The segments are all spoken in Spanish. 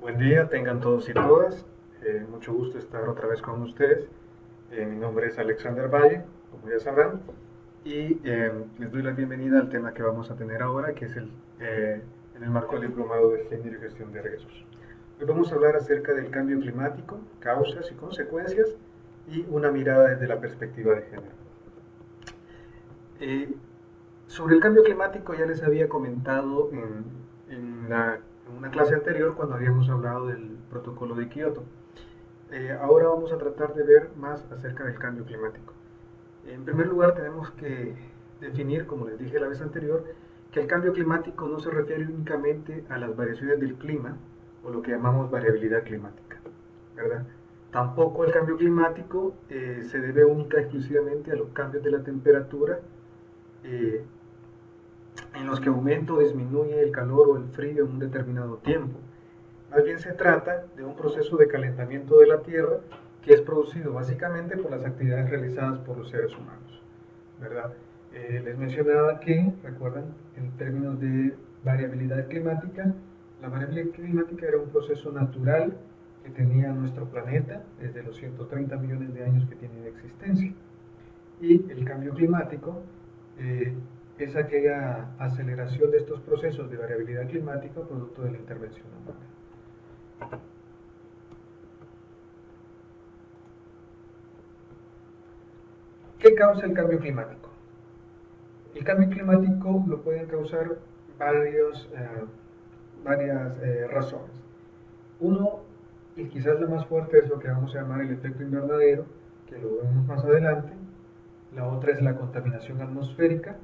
Buen día, tengan todos y todas. Mucho gusto estar otra vez con ustedes. Mi nombre es Alexander Valle, como ya sabrán, y les doy la bienvenida al tema que vamos a tener ahora, que es en el marco del Diplomado de Género y Gestión de Riesgos. Hoy vamos a hablar acerca del cambio climático, causas y consecuencias, y una mirada desde la perspectiva de género. Eh, Sobre el cambio climático ya les había comentado en una clase anterior cuando habíamos hablado del protocolo de Kioto. Ahora vamos a tratar de ver más acerca del cambio climático. En primer lugar, tenemos que definir, como les dije la vez anterior, que el cambio climático no se refiere únicamente a las variaciones del clima o lo que llamamos variabilidad climática, ¿verdad? Tampoco el cambio climático se debe única y exclusivamente a los cambios de la temperatura eh, en los que aumenta o disminuye el calor o el frío en un determinado tiempo. Más bien se trata de un proceso de calentamiento de la Tierra que es producido básicamente por las actividades realizadas por los seres humanos, ¿verdad? Les mencionaba que, recuerdan, en términos de variabilidad climática, la variabilidad climática era un proceso natural que tenía nuestro planeta desde los 130 millones de años que tiene de existencia. Y el cambio climático eh, es aquella aceleración de estos procesos de variabilidad climática producto de la intervención humana. ¿Qué causa el cambio climático? El cambio climático lo pueden causar varias razones. Uno, y quizás la más fuerte, es lo que vamos a llamar el efecto invernadero, que lo vemos más adelante. La otra es la contaminación atmosférica,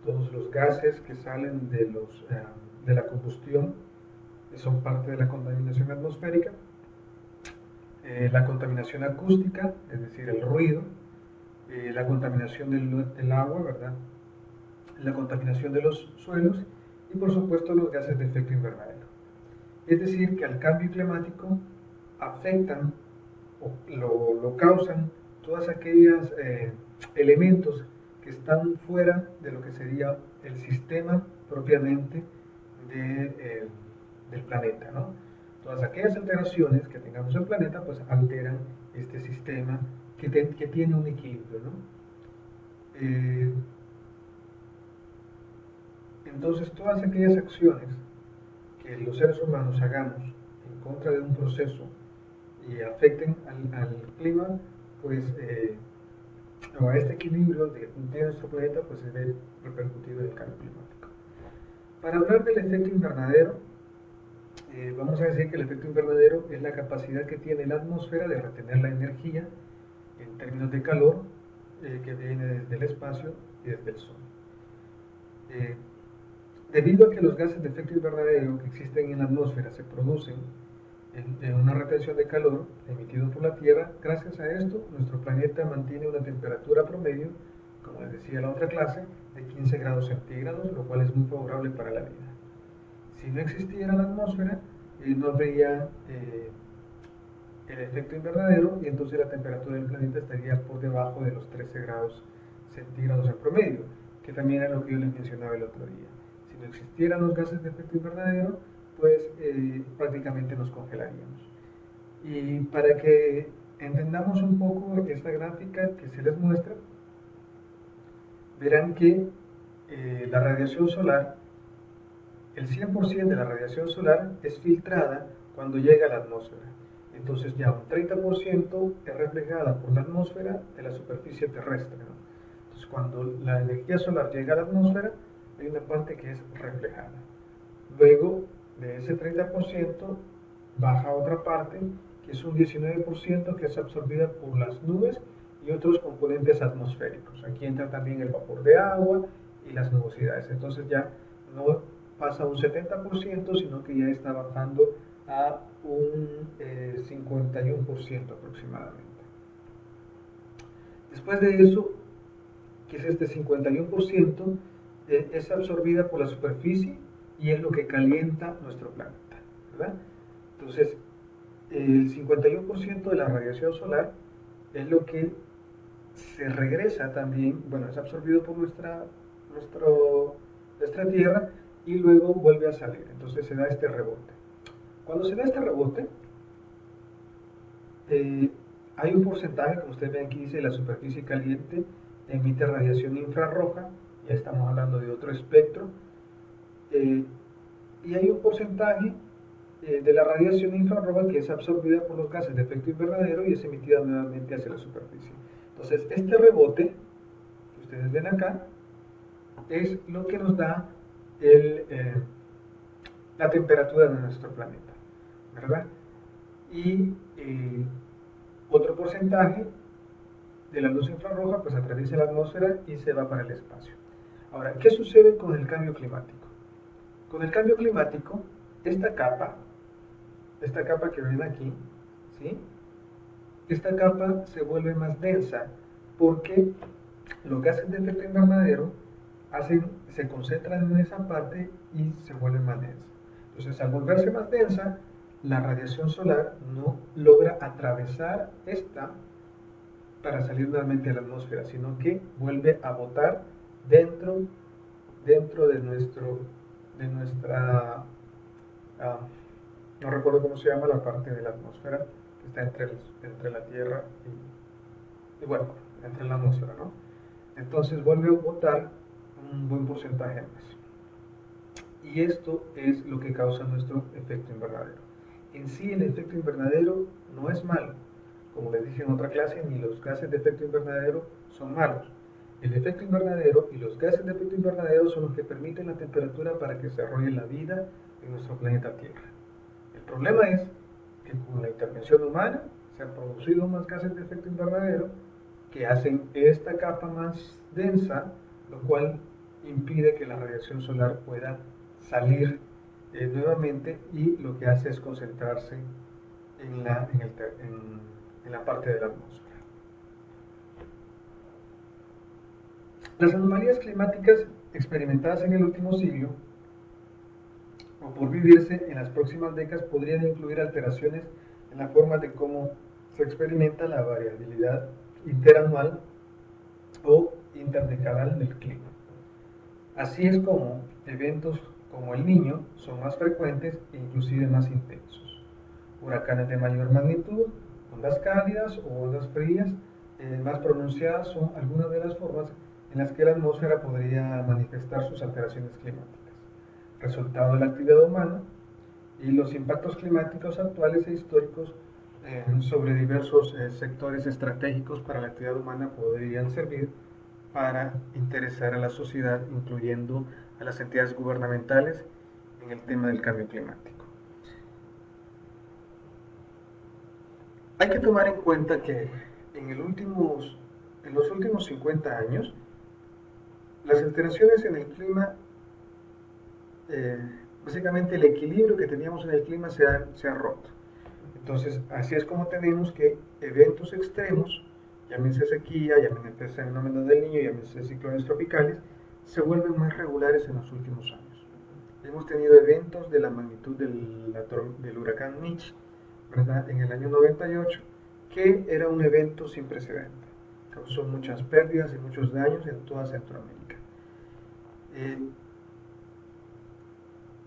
todos los gases que salen de la combustión son parte de la contaminación atmosférica. La contaminación acústica, es decir, el ruido, la contaminación del agua, ¿verdad? La contaminación de los suelos y por supuesto los gases de efecto invernadero. Es decir, que al cambio climático afectan o lo causan todas aquellas elementos que están fuera de lo que sería el sistema propiamente de, del planeta, ¿no? Todas aquellas alteraciones que tengamos en el planeta pues alteran este sistema que tiene un equilibrio, ¿no? Entonces todas aquellas acciones que los seres humanos hagamos en contra de un proceso y afecten al clima, pues o a este equilibrio de nuestro planeta, pues se ve repercutido en el cambio climático. Para hablar del efecto invernadero, vamos a decir que el efecto invernadero es la capacidad que tiene la atmósfera de retener la energía en términos de calor que viene desde el espacio y desde el sol. Eh, Debido a que los gases de efecto invernadero que existen en la atmósfera se producen en una retención de calor emitido por la Tierra, gracias a esto nuestro planeta mantiene una temperatura promedio, como les decía en la otra clase, de 15 grados centígrados, lo cual es muy favorable para la vida. Si no existiera la atmósfera, no habría el efecto invernadero y entonces la temperatura del planeta estaría por debajo de los 13 grados centígrados en promedio, que también era lo que yo les mencionaba el otro día. Si no existieran los gases de efecto invernadero, pues prácticamente nos congelaríamos. Y para que entendamos un poco esta gráfica que se les muestra, verán que la radiación solar, el 100% de la radiación solar es filtrada cuando llega a la atmósfera. Entonces ya un 30% es reflejada por la atmósfera de la superficie terrestre, ¿no? Entonces cuando la energía solar llega a la atmósfera, hay una parte que es reflejada. Luego de ese 30% baja otra parte, que es un 19% que es absorbida por las nubes y otros componentes atmosféricos. Aquí entra también el vapor de agua y las nubosidades. Entonces ya no pasa a un 70%, sino que ya está bajando a un 51% aproximadamente. Después de eso, que es este 51%, es absorbida por la superficie y es lo que calienta nuestro planeta, ¿verdad? Entonces, el 51% de la radiación solar es lo que se regresa también, bueno, es absorbido por nuestra Tierra y luego vuelve a salir. Entonces se da este rebote. Cuando se da este rebote, hay un porcentaje, como ustedes ven aquí, dice la superficie caliente emite radiación infrarroja, ya estamos hablando de otro espectro, y hay un porcentaje de la radiación infrarroja que es absorbida por los gases de efecto invernadero y es emitida nuevamente hacia la superficie. Entonces, este rebote que ustedes ven acá es lo que nos da la temperatura de nuestro planeta, ¿verdad? Y otro porcentaje de la luz infrarroja pues atraviesa la atmósfera y se va para el espacio. Ahora, ¿qué sucede con el cambio climático? Con el cambio climático, esta capa que ven aquí, ¿sí? Esta capa se vuelve más densa porque los gases de efecto invernadero se concentran en esa parte y se vuelven más densas. Entonces, al volverse más densa, la radiación solar no logra atravesar esta para salir nuevamente a la atmósfera, sino que vuelve a botar dentro de nuestra, ah, no recuerdo cómo se llama la parte de la atmósfera que está entre la Tierra y bueno, entre la atmósfera, ¿no? Entonces vuelve a botar un buen porcentaje más. Y esto es lo que causa nuestro efecto invernadero. En sí, el efecto invernadero no es malo. Como les dije en otra clase, ni los gases de efecto invernadero son malos. El efecto invernadero y los gases de efecto invernadero son los que permiten la temperatura para que se desarrolle la vida en nuestro planeta Tierra. El problema es que con la intervención humana se han producido más gases de efecto invernadero que hacen esta capa más densa, lo cual impide que la radiación solar pueda salir nuevamente y lo que hace es concentrarse en la parte de la atmósfera. Las anomalías climáticas experimentadas en el último siglo o por vivirse en las próximas décadas podrían incluir alteraciones en la forma de cómo se experimenta la variabilidad interanual o interdecadal del clima. Así es como eventos como el Niño son más frecuentes e inclusive más intensos. Huracanes de mayor magnitud, ondas cálidas o ondas frías más pronunciadas son algunas de las formas en las que la atmósfera podría manifestar sus alteraciones climáticas, resultado de la actividad humana y los impactos climáticos actuales e históricos sobre diversos sectores estratégicos para la actividad humana podrían servir para interesar a la sociedad, incluyendo a las entidades gubernamentales, en el tema del cambio climático. Hay que tomar en cuenta que en los últimos 50 años, las alteraciones en el clima, básicamente el equilibrio que teníamos en el clima se ha roto. Entonces, así es como tenemos que eventos extremos, llámense sequía, llámense fenómenos del Niño, llámense ciclones tropicales, se vuelven más regulares en los últimos años. Hemos tenido eventos de la magnitud del huracán Mitch, ¿verdad? En el año 98, que era un evento sin precedente. Causó muchas pérdidas y muchos daños en toda Centroamérica.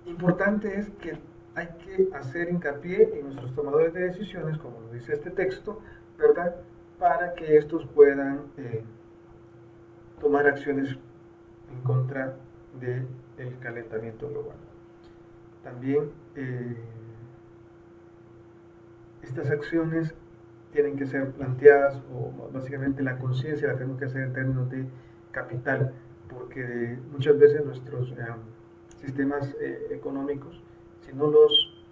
Importante es que hay que hacer hincapié en nuestros tomadores de decisiones, como lo dice este texto, ¿verdad? Para que estos puedan tomar acciones en contra del calentamiento global. También estas acciones tienen que ser planteadas, o básicamente la conciencia la tenemos que hacer en términos de capital, porque muchas veces nuestros sistemas económicos, si no los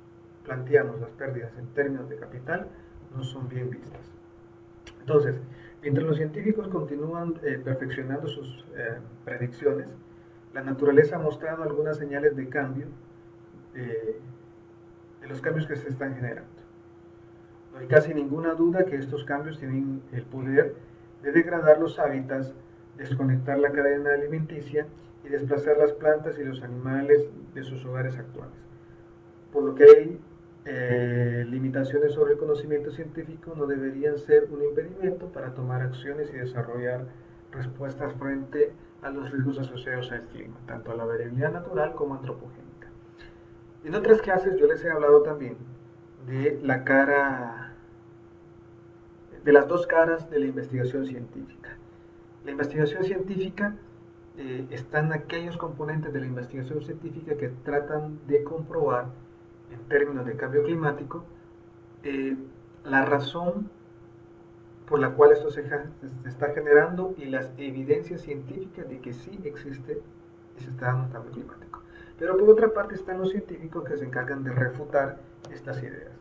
planteamos las pérdidas en términos de capital, no son bien vistas. Entonces, mientras los científicos continúan perfeccionando sus predicciones, la naturaleza ha mostrado algunas señales de cambio, de los cambios que se están generando. No hay casi ninguna duda que estos cambios tienen el poder de degradar los hábitats, desconectar la cadena alimenticia y desplazar las plantas y los animales de sus hogares actuales. Por lo que hay limitaciones sobre el conocimiento científico no deberían ser un impedimento para tomar acciones y desarrollar respuestas frente a los riesgos asociados al clima, tanto a la variabilidad natural como antropogénica. En otras clases yo les he hablado también de la cara, de las dos caras de la investigación científica. La investigación científica están aquellos componentes de la investigación científica que tratan de comprobar, en términos de cambio climático, eh, la razón por la cual esto se está generando y las evidencias científicas de que sí existe y se está dando un cambio climático. Pero por otra parte están los científicos que se encargan de refutar estas ideas.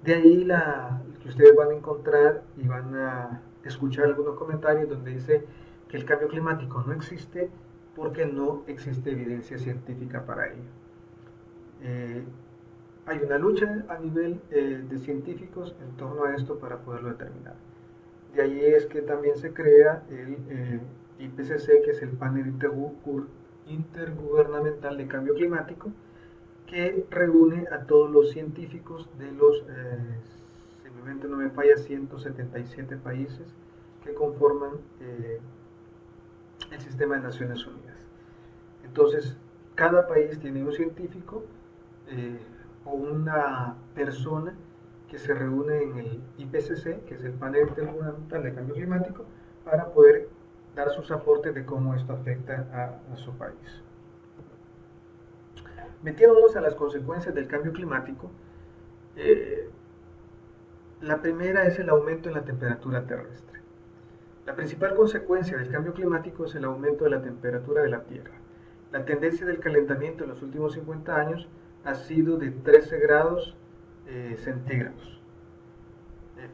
De ahí que ustedes van a encontrar y van a escuchar algunos comentarios donde dice que el cambio climático no existe porque no existe evidencia científica para ello. Eh, Hay una lucha a nivel de científicos en torno a esto para poderlo determinar. De ahí es que también se crea el IPCC, que es el Panel Intergubernamental de Cambio Climático, que reúne a todos los científicos de los, si mi mente no me falla, 177 países que conforman el sistema de Naciones Unidas. Entonces, cada país tiene un científico o una persona que se reúne en el IPCC, que es el Panel Intergubernamental de Cambio Climático, para poder dar sus aportes de cómo esto afecta a su país. Metiéndonos a las consecuencias del cambio climático, eh, la primera es el aumento en la temperatura terrestre. La principal consecuencia del cambio climático es el aumento de la temperatura de la Tierra. La tendencia del calentamiento en los últimos 50 años ha sido de 13 grados centígrados,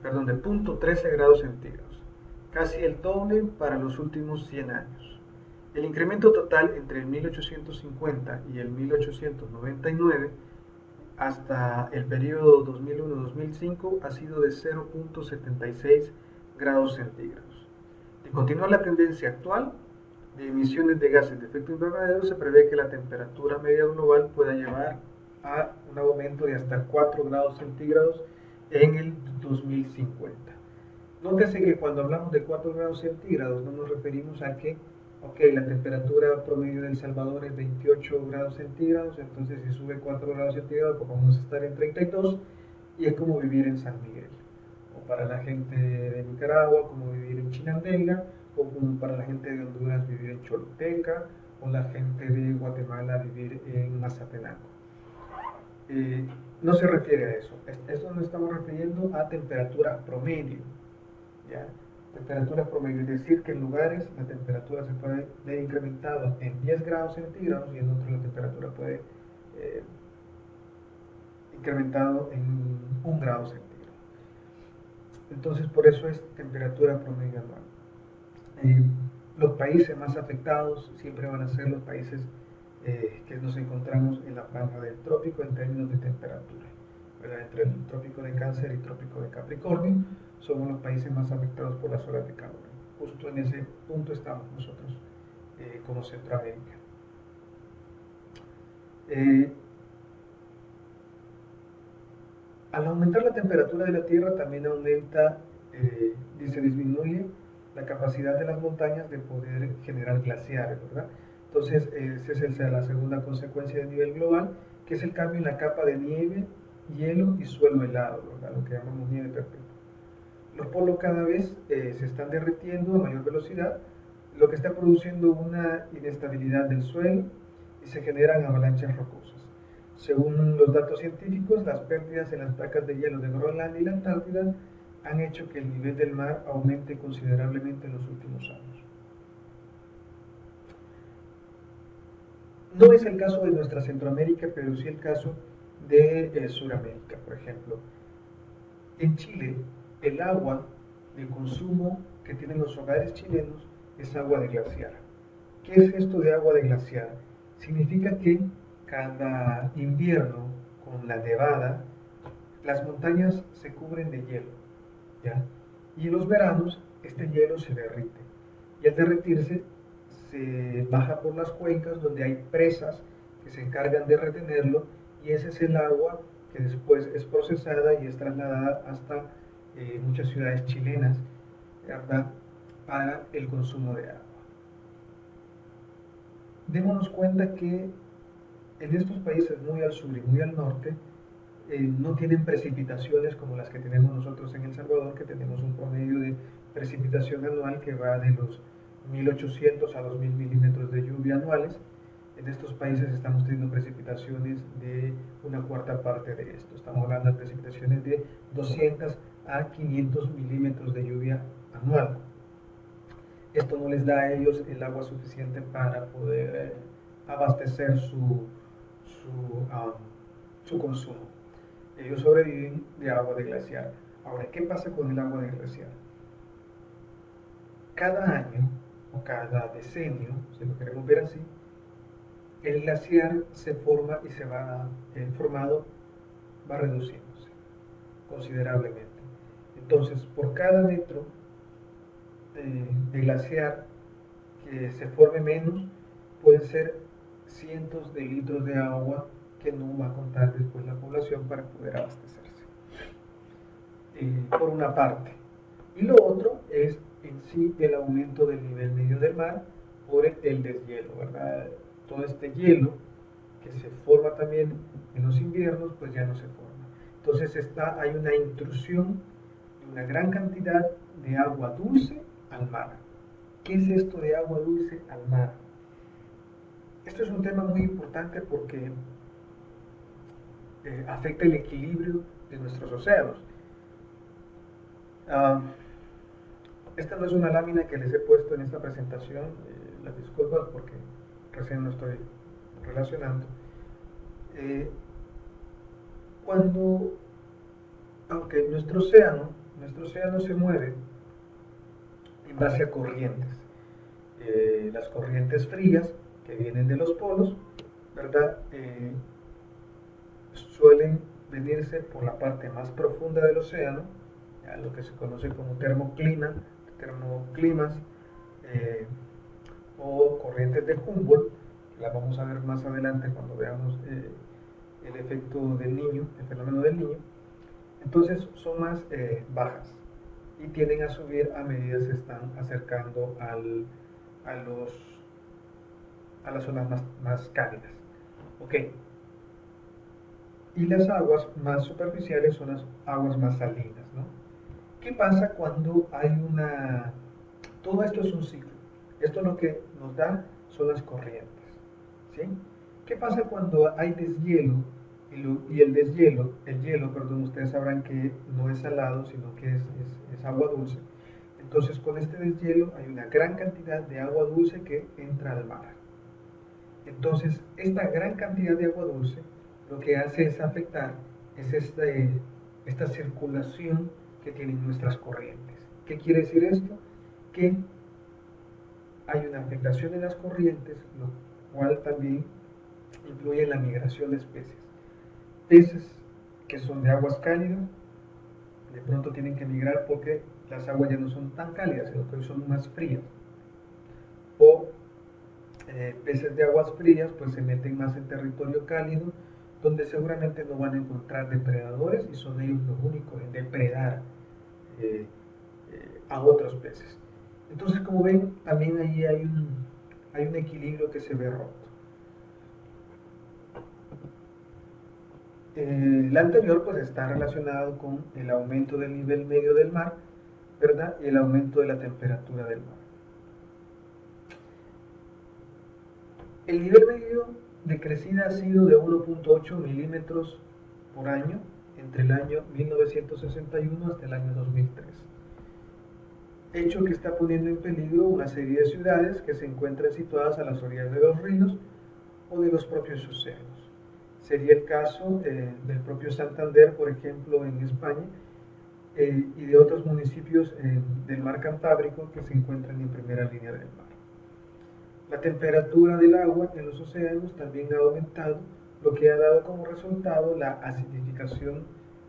perdón, de 0.13 grados centígrados, casi el doble para los últimos 100 años. El incremento total entre el 1850 y el 1899 hasta el periodo 2001-2005 ha sido de 0.76 grados centígrados. De continuar la tendencia actual de emisiones de gases de efecto invernadero, se prevé que la temperatura media global pueda llevar a un aumento de hasta 4 grados centígrados en el 2050. Nótese que cuando hablamos de 4 grados centígrados no nos referimos a que, ok, la temperatura promedio de El Salvador es 28 grados centígrados, entonces si sube 4 grados centígrados pues vamos a estar en 32 y es como vivir en San Miguel. O para la gente de Nicaragua, como vivir en Chinandega, o como para la gente de Honduras vivir en Choluteca, o la gente de Guatemala vivir en Mazatenango. No se refiere a eso. Esto nos estamos refiriendo a temperatura promedio. ¿Ya? Temperatura promedio, es decir, que en lugares la temperatura se puede ver incrementada en 10 grados centígrados y en otros la temperatura puede incrementado en 1 grado centígrado. Entonces, por eso es temperatura promedio anual. Los países más afectados siempre van a ser los países que nos encontramos en la franja del trópico en términos de temperatura. ¿Verdad? Entre el trópico de Cáncer y el trópico de Capricornio somos los países más afectados por las olas de calor. Justo en ese punto estamos nosotros como Centroamérica. Al aumentar la temperatura de la Tierra también aumenta, se disminuye la capacidad de las montañas de poder generar glaciares, ¿verdad? Entonces, esa es la segunda consecuencia de nivel global, que es el cambio en la capa de nieve, hielo y suelo helado, ¿verdad? Lo que llamamos nieve perpetua. Los polos cada vez se están derritiendo a mayor velocidad, lo que está produciendo una inestabilidad del suelo y se generan avalanchas rocosas. Según los datos científicos, las pérdidas en las placas de hielo de Groenlandia y la Antártida han hecho que el nivel del mar aumente considerablemente en los últimos años. No es el caso de nuestra Centroamérica, pero sí el caso de Sudamérica, por ejemplo. En Chile, el agua, el consumo que tienen los hogares chilenos es agua de glaciar. ¿Qué es esto de agua de glaciar? Significa que cada invierno, con la nevada, las montañas se cubren de hielo, ¿ya? Y en los veranos este hielo se derrite. Y al derretirse se baja por las cuencas donde hay presas que se encargan de retenerlo y ese es el agua que después es procesada y es trasladada hasta muchas ciudades chilenas, ¿verdad?, para el consumo de agua. Démonos cuenta que en estos países muy al sur y muy al norte, no tienen precipitaciones como las que tenemos nosotros en El Salvador, que tenemos un promedio de precipitación anual que va de los 1.800 a 2.000 milímetros de lluvia anuales. En estos países estamos teniendo precipitaciones de una cuarta parte de esto. Estamos hablando de precipitaciones de 200 a 500 milímetros de lluvia anual. Esto no les da a ellos el agua suficiente para poder abastecer su consumo. Ellos sobreviven de agua de glaciar. Ahora, ¿qué pasa con el agua de glaciar? Cada año o cada decenio, si lo queremos ver así, el glaciar se forma y se va formado, va reduciéndose considerablemente. Entonces, por cada metro de glaciar que se forme menos, pueden ser cientos de litros de agua que no va a contar después la población para poder abastecerse. Por una parte. Y lo otro es en sí el aumento del nivel medio del mar por el deshielo, ¿verdad? Todo este hielo que se forma también en los inviernos, pues ya no se forma. Entonces hay una intrusión de una gran cantidad de agua dulce al mar. ¿Qué es esto de agua dulce al mar? Esto es un tema muy importante porque afecta el equilibrio de nuestros océanos. Esta no es una lámina que les he puesto en esta presentación, las disculpas porque recién lo estoy relacionando. Aunque nuestro océano se mueve en base a corrientes. Las corrientes frías que vienen de los polos, ¿verdad? Suelen venirse por la parte más profunda del océano, lo que se conoce como termoclimas, o corrientes de Humboldt, que las vamos a ver más adelante cuando veamos el efecto del niño, el fenómeno del niño. Entonces son más bajas y tienden a subir a medida que se están acercando a las zonas más cálidas. Okay. Y las aguas más superficiales son las aguas más salinas, ¿no? ¿Qué pasa cuando hay una... Todo esto es un ciclo. Esto lo que nos da son las corrientes, ¿sí? ¿Qué pasa cuando hay deshielo? Y el hielo, perdón, ustedes sabrán que no es salado, sino que es agua dulce. Entonces, con este deshielo hay una gran cantidad de agua dulce que entra al mar. Entonces, esta gran cantidad de agua dulce lo que hace es afectar esta circulación que tienen nuestras corrientes. ¿Qué quiere decir esto? Que hay una afectación en las corrientes, lo cual también influye en la migración de especies. Peces que son de aguas cálidas, de pronto tienen que migrar porque las aguas ya no son tan cálidas, sino que son más frías. O peces de aguas frías pues se meten más en territorio cálido, donde seguramente no van a encontrar depredadores y son ellos los únicos en depredar a otros peces. Entonces, como ven, también ahí hay un equilibrio que se ve roto. El anterior pues está relacionado con el aumento del nivel medio del mar, ¿verdad? Y el aumento de la temperatura del mar. El nivel medio de crecida ha sido de 1.8 milímetros por año entre el año 1961 hasta el año 2003. Hecho que está poniendo en peligro una serie de ciudades que se encuentran situadas a las orillas de los ríos o de los propios océanos. Sería el caso del propio Santander, por ejemplo, en España, y de otros municipios del mar Cantábrico que se encuentran en primera línea del mar. La temperatura del agua en los océanos también ha aumentado, lo que ha dado como resultado la acidificación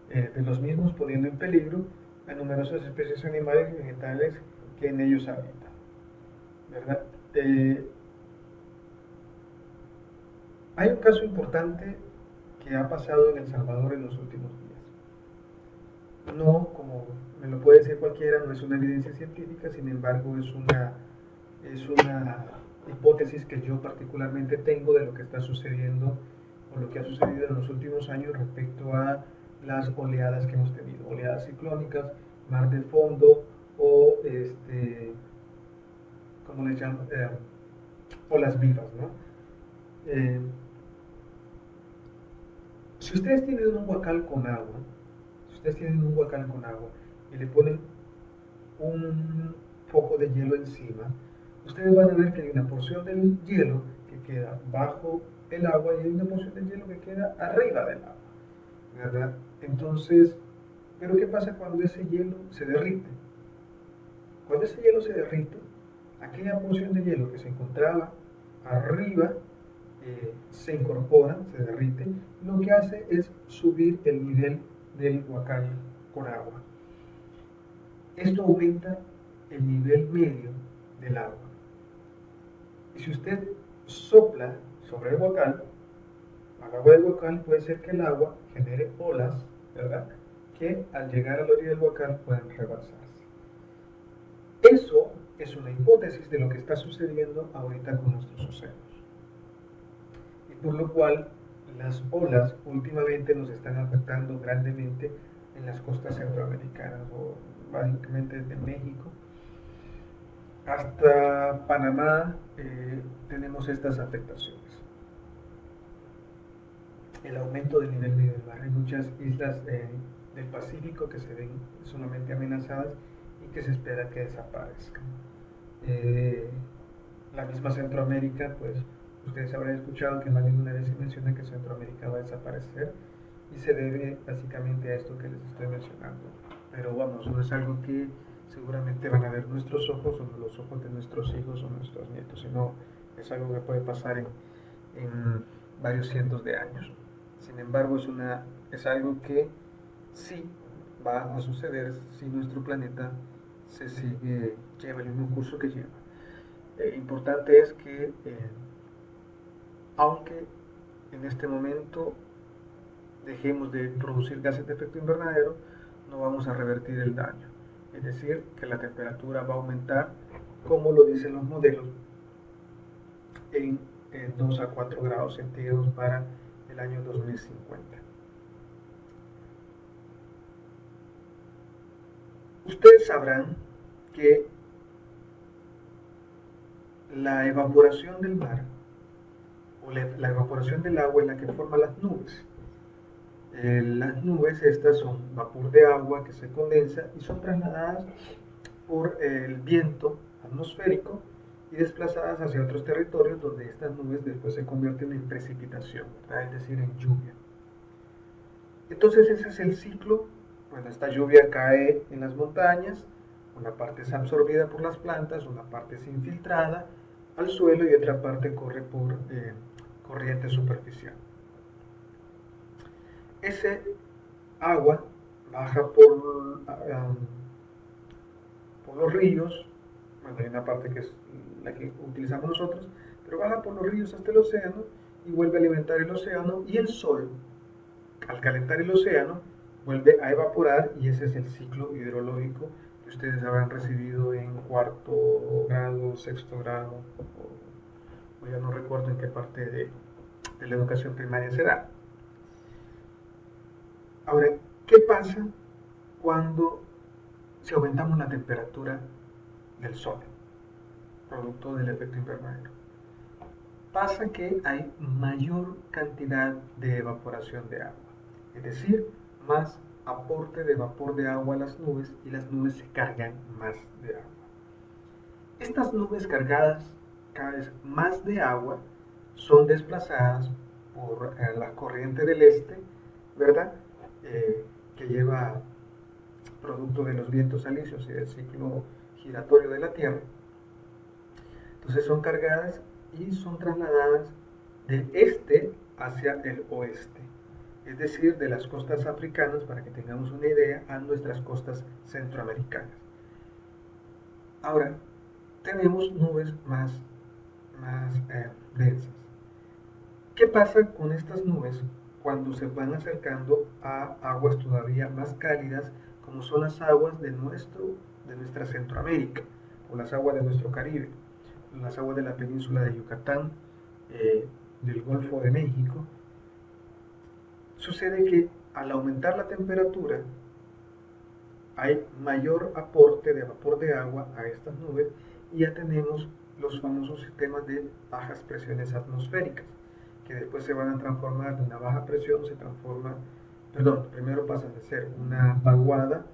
de los mismos, poniendo en peligro a numerosas especies animales y vegetales que en ellos habitan, ¿verdad? Hay un caso importante que ha pasado en El Salvador en los últimos días. No, como me lo puede decir cualquiera, no es una evidencia científica, sin embargo es una hipótesis que yo particularmente tengo de lo que está sucediendo o lo que ha sucedido en los últimos años respecto a las oleadas que hemos tenido, oleadas ciclónicas, mar de fondo o ¿cómo les llaman? Olas vivas, ¿no? Eh, si ustedes tienen un huacal con agua, si ustedes tienen un huacal con agua y le ponen un poco de hielo encima, ustedes van a ver que hay una porción del hielo que queda bajo el agua y hay una porción del hielo que queda arriba del agua, ¿verdad? Entonces, ¿pero qué pasa cuando ese hielo se derrite? Cuando ese hielo se derrite, aquella porción de hielo que se encontraba arriba se incorpora, se derrite, y lo que hace es subir el nivel del huacal con agua. Esto aumenta el nivel medio del agua. Y si usted sopla sobre el huacal, al agua del huacal, puede ser que el agua genere olas, ¿verdad? Que al llegar a la orilla del huacal puedan rebalsarse. Eso es una hipótesis de lo que está sucediendo ahorita con nuestros océanos. Y por lo cual las olas últimamente nos están afectando grandemente en las costas centroamericanas, o básicamente desde México hasta Panamá tenemos estas afectaciones. El aumento del nivel medio del mar. Hay muchas islas del Pacífico que se ven sumamente amenazadas y que se espera que desaparezcan. La misma Centroamérica, pues ustedes habrán escuchado que más de una vez se menciona que Centroamérica va a desaparecer y se debe básicamente a esto que les estoy mencionando. Pero vamos, no es algo que seguramente van a ver nuestros ojos o los ojos de nuestros hijos o nuestros nietos, sino es algo que puede pasar en varios cientos de años. Sin embargo, es algo que sí va a suceder si nuestro planeta lleva el mismo curso que lleva. Importante es que, aunque en este momento dejemos de producir gases de efecto invernadero, no vamos a revertir el daño. Es decir, que la temperatura va a aumentar, como lo dicen los modelos, en 2 a 4 grados centígrados para el año 2050. Ustedes sabrán que la evaporación del mar o la evaporación del agua es la que forma las nubes. Las nubes estas son vapor de agua que se condensa y son trasladadas por el viento atmosférico y desplazadas hacia otros territorios donde estas nubes después se convierten en precipitación, ¿verdad? Es decir, en lluvia. Entonces ese es el ciclo. Bueno, esta lluvia cae en las montañas, una parte es absorbida por las plantas, una parte es infiltrada al suelo y otra parte corre por corriente superficial. Ese agua baja por los ríos, bueno, hay una parte que es la que utilizamos nosotros, pero baja por los ríos hasta el océano y vuelve a alimentar el océano, y el sol, al calentar el océano, vuelve a evaporar, y ese es el ciclo hidrológico que ustedes habrán recibido en cuarto grado, sexto grado, o ya no recuerdo en qué parte de la educación primaria se da. Ahora, ¿qué pasa cuando si aumentamos la temperatura del Sol, producto del efecto invernadero? Pasa que hay mayor cantidad de evaporación de agua, es decir, más aporte de vapor de agua a las nubes, y las nubes se cargan más de agua. Estas nubes cargadas cada vez más de agua son desplazadas por la corriente del este, ¿verdad? Que lleva producto de los vientos alisios y del ciclo giratorio de la Tierra. Entonces son cargadas y son trasladadas del este hacia el oeste, es decir, de las costas africanas, para que tengamos una idea, a nuestras costas centroamericanas. Ahora, tenemos nubes más densas. ¿Qué pasa con estas nubes cuando se van acercando a aguas todavía más cálidas, como son las aguas de nuestra Centroamérica, o las aguas de nuestro Caribe, las aguas de la península de Yucatán, del Golfo de México, Sucede que al aumentar la temperatura hay mayor aporte de vapor de agua a estas nubes y ya tenemos los famosos sistemas de bajas presiones atmosféricas, que después se van a transformar de una baja presión, primero pasan de ser una vaguada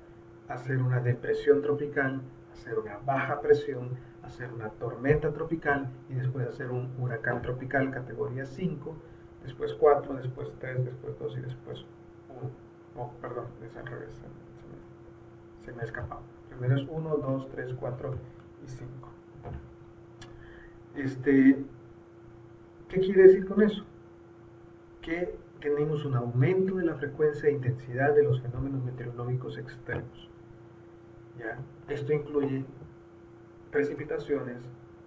a ser una depresión tropical, a ser una baja presión, a ser una tormenta tropical y después a ser un huracán tropical categoría 5, después 4, después 3, después 2 y después 1. Oh, perdón, es al revés, se me ha escapado. Primero es 1, 2, 3, 4 y 5. ¿Qué quiere decir con eso? Que tenemos un aumento de la frecuencia e intensidad de los fenómenos meteorológicos extremos. ¿Ya? Esto incluye precipitaciones,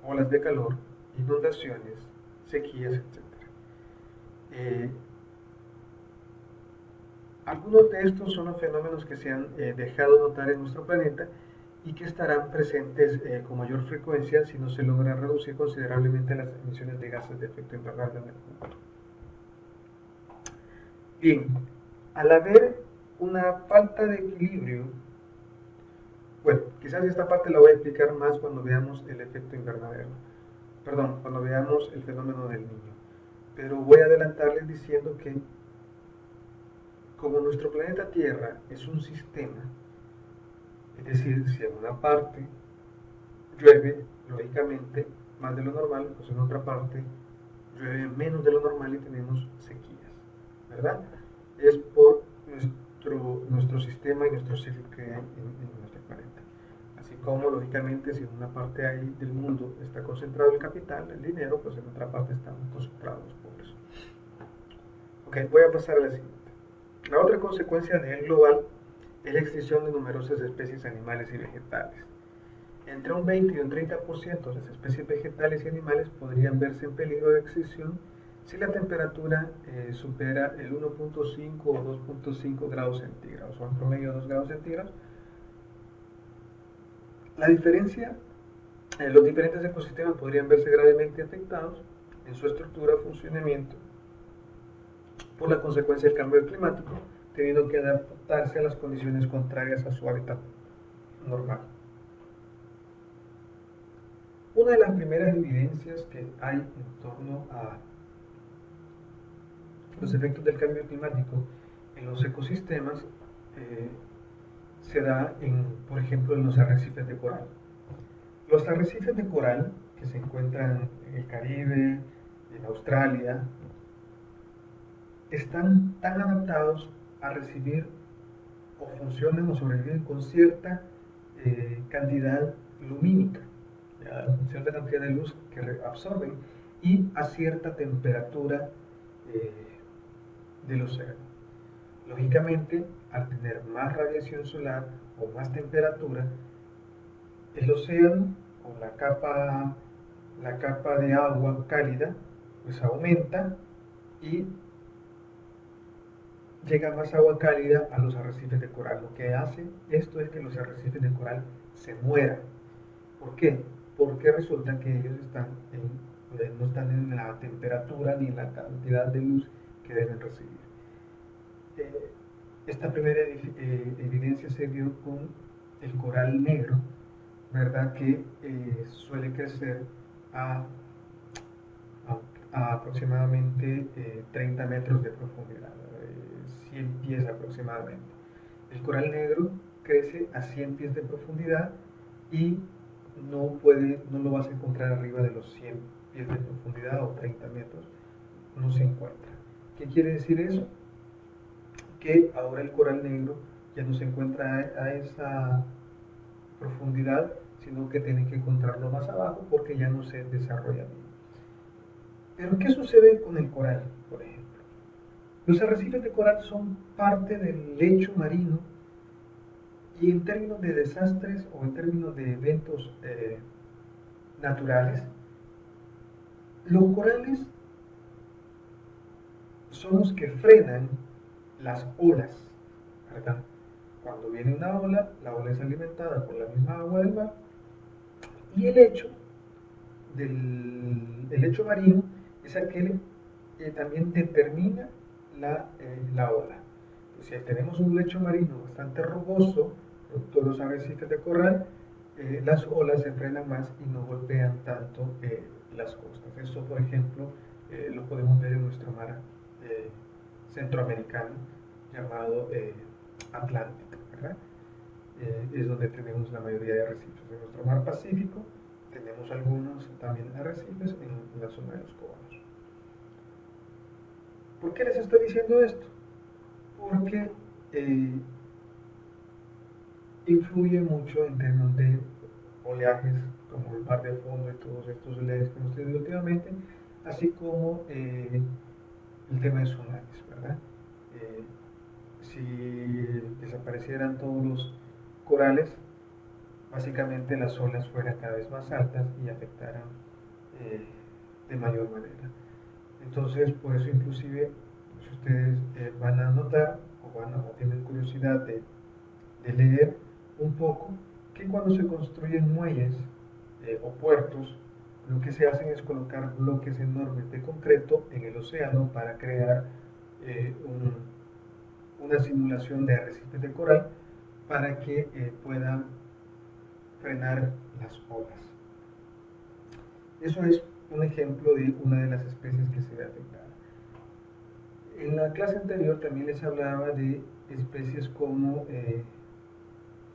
olas de calor, inundaciones, sequías, etc. Algunos de estos son los fenómenos que se han dejado notar en nuestro planeta y que estarán presentes con mayor frecuencia si no se logra reducir considerablemente las emisiones de gases de efecto invernadero en el mundo. Bien, al haber una falta de equilibrio, bueno, quizás esta parte la voy a explicar más cuando veamos el efecto invernadero, cuando veamos el fenómeno del Niño, pero voy a adelantarles diciendo que como nuestro planeta Tierra es un sistema, es decir, si en una parte llueve, lógicamente, más de lo normal, pues en otra parte llueve menos de lo normal y tenemos sequías, ¿verdad? Es por nuestro sistema y nuestro ciclo que hay en nuestro planeta. Así como, lógicamente, si en una parte del mundo está concentrado el capital, el dinero, pues en otra parte están concentrados los pobres. Ok, voy a pasar a la siguiente. La otra consecuencia a nivel global es la extinción de numerosas especies animales y vegetales. Entre un 20 y un 30% de las especies vegetales y animales podrían verse en peligro de extinción si la temperatura supera el 1.5 o 2.5 grados centígrados, o en promedio 2 grados centígrados. Los diferentes ecosistemas podrían verse gravemente afectados en su estructura o funcionamiento por la consecuencia del cambio climático, teniendo que adaptarse a las condiciones contrarias a su hábitat normal. Una de las primeras evidencias que hay en torno a los efectos del cambio climático en los ecosistemas se da, por ejemplo, en los arrecifes de coral. Los arrecifes de coral, que se encuentran en el Caribe, en Australia, están tan adaptados a recibir o funcionan o sobreviven con cierta cantidad lumínica, cierta cantidad de luz que absorben y a cierta temperatura del océano. Lógicamente, al tener más radiación solar o más temperatura, el océano o la capa de agua cálida pues aumenta y llega más agua cálida a los arrecifes de coral. Lo que hace esto es que los arrecifes de coral se mueran. ¿Por qué? Porque resulta que ellos no están en la temperatura ni en la cantidad de luz que deben recibir. Esta primera evidencia se vio con el coral negro, ¿verdad? Que suele crecer a aproximadamente 30 metros de profundidad, 100 pies aproximadamente. El coral negro crece a 100 pies de profundidad y no lo vas a encontrar arriba de los 100 pies de profundidad o 30 metros, no se encuentra. ¿Qué quiere decir eso? Que ahora el coral negro ya no se encuentra a esa profundidad, sino que tienen que encontrarlo más abajo porque ya no se desarrolla bien. Pero ¿qué sucede con el coral, por ejemplo? Los arrecifes de coral son parte del lecho marino y en términos de desastres o en términos de eventos naturales, los corales son los que frenan las olas, ¿verdad? Cuando viene una ola, la ola es alimentada por la misma agua del mar y el lecho marino es aquel que también determina la ola. Si tenemos un lecho marino bastante rugoso, producto de los arrecifes de coral, las olas se frenan más y no golpean tanto las costas. Eso, por ejemplo, lo podemos ver en nuestro mar centroamericano, llamado Atlántico, ¿verdad? Es donde tenemos la mayoría de arrecifes. En nuestro mar Pacífico tenemos algunos también arrecifes en la zona de los Cobanos. ¿Por qué les estoy diciendo esto? Porque influye mucho en términos de oleajes como el mar de fondo y todos estos oleajes que hemos tenido últimamente, así como el tema de tsunamis, ¿verdad? Si desaparecieran todos los corales, básicamente las olas fueran cada vez más altas y afectaran de mayor manera. Entonces, por eso inclusive, si ustedes van a notar o tienen curiosidad de leer un poco, que cuando se construyen muelles o puertos, lo que se hacen es colocar bloques enormes de concreto en el océano para crear una simulación de arrecifes de coral para que puedan frenar las olas. Eso es un ejemplo de una de las especies que se ve afectada. En la clase anterior también les hablaba de especies como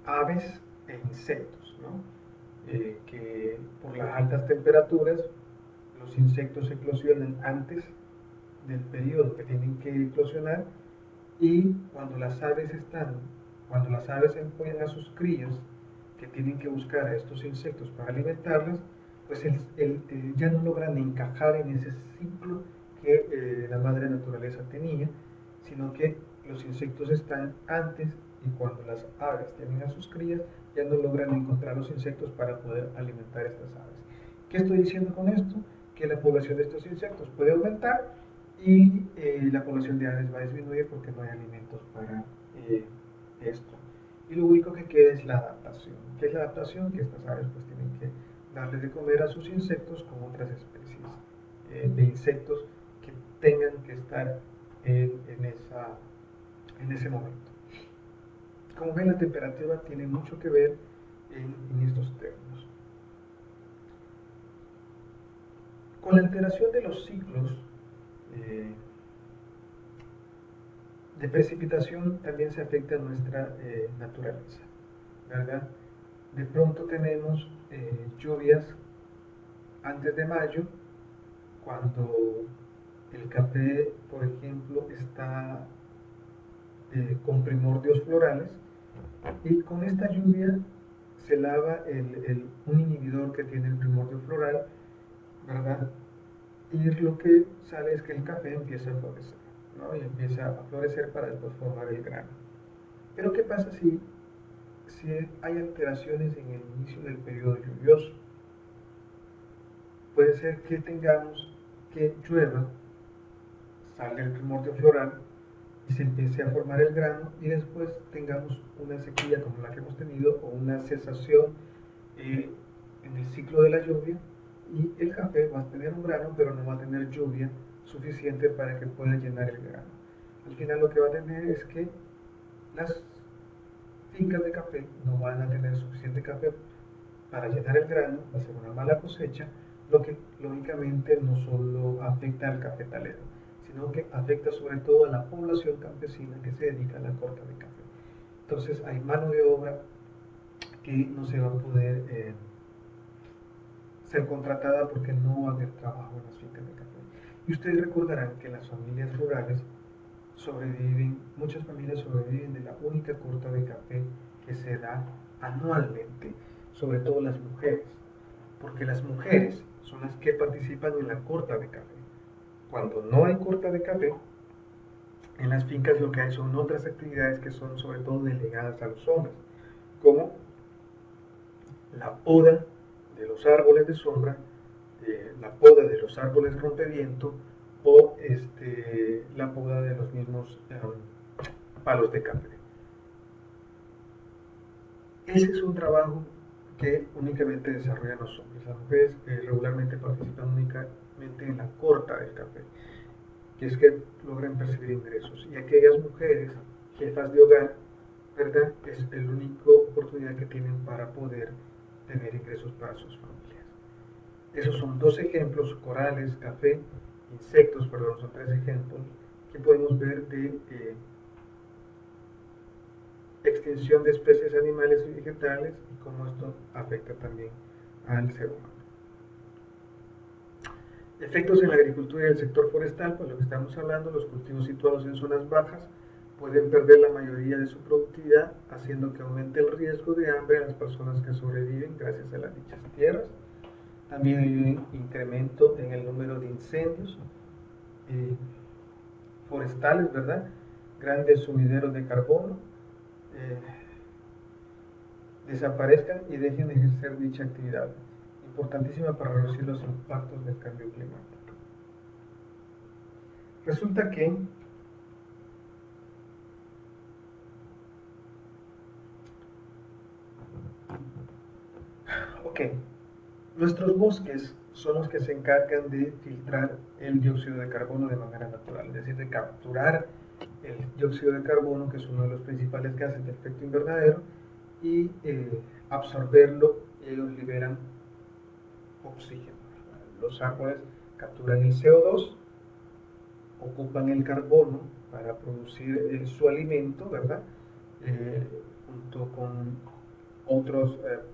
aves e insectos, ¿no? Que por las altas temperaturas los insectos eclosionan antes del periodo que tienen que eclosionar, y cuando las aves ponen a sus crías que tienen que buscar a estos insectos para alimentarlas, pues ya no logran encajar en ese ciclo que la madre naturaleza tenía, sino que los insectos están antes, y cuando las aves tienen a sus crías ya no logran encontrar los insectos para poder alimentar a estas aves. ¿Qué estoy diciendo con esto? Que la población de estos insectos puede aumentar y la población de aves va a disminuir porque no hay alimentos para esto. Y lo único que queda es la adaptación. ¿Qué es la adaptación? Que estas aves pues tienen que darle de comer a sus insectos con otras especies de insectos que tengan que estar en ese momento. Como ven, la temperatura tiene mucho que ver en estos términos. Con la alteración de los ciclos de precipitación también se afecta nuestra naturaleza, ¿verdad? De pronto tenemos lluvias antes de mayo, cuando el café, por ejemplo, está con primordios florales, y con esta lluvia se lava un inhibidor que tiene el primordio floral, ¿verdad? Y lo que sale es que el café empieza a florecer, ¿no? Y empieza a florecer para después formar el grano. Pero ¿qué pasa si hay alteraciones en el inicio del periodo lluvioso? Puede ser que tengamos que llueva, salga el primordio floral y se empiece a formar el grano, y después tengamos una sequía como la que hemos tenido, o una cesación en el ciclo de la lluvia, y el café va a tener un grano pero no va a tener lluvia suficiente para que pueda llenar el grano. Al final lo que va a tener es que las fincas de café no van a tener suficiente café para llenar el grano, va a ser una mala cosecha, lo que lógicamente no solo afecta al cafetalero, sino que afecta sobre todo a la población campesina que se dedica a la corta de café. Entonces hay mano de obra que no se va a poder ser contratada porque no va a haber trabajo en las fincas de café. Y ustedes recordarán que las familias rurales muchas familias sobreviven de la única corta de café que se da anualmente, sobre todo las mujeres, porque las mujeres son las que participan en la corta de café. Cuando no hay corta de café, en las fincas lo que hay son otras actividades que son sobre todo delegadas a los hombres, como la poda de los árboles de sombra, la poda de los árboles rompeviento, o la poda de los mismos palos de café. Ese es un trabajo que únicamente desarrollan los hombres. Las mujeres regularmente participan únicamente en la corta del café. y es que logran percibir ingresos. Y aquellas mujeres, jefas de hogar, ¿verdad? Es la única oportunidad que tienen para poder tener ingresos para sus familias. Esos son dos ejemplos: corales, café, insectos, perdón, son tres ejemplos que podemos ver de extinción de especies animales y vegetales y cómo esto afecta también al ser humano. Efectos en la agricultura y el sector forestal, pues lo que estamos hablando: los cultivos situados en zonas bajas pueden perder la mayoría de su productividad, haciendo que aumente el riesgo de hambre a las personas que sobreviven gracias a las dichas tierras. También hay un incremento en el número de incendios forestales, ¿verdad? Grandes sumideros de carbono desaparezcan y dejen de ejercer dicha actividad, importantísima para reducir los impactos del cambio climático. Resulta que nuestros bosques son los que se encargan de filtrar el dióxido de carbono de manera natural, es decir, de capturar el dióxido de carbono, que es uno de los principales gases de efecto invernadero, y absorberlo, y ellos liberan oxígeno. Los árboles capturan el CO2, ocupan el carbono para producir su alimento, ¿verdad? Junto con otras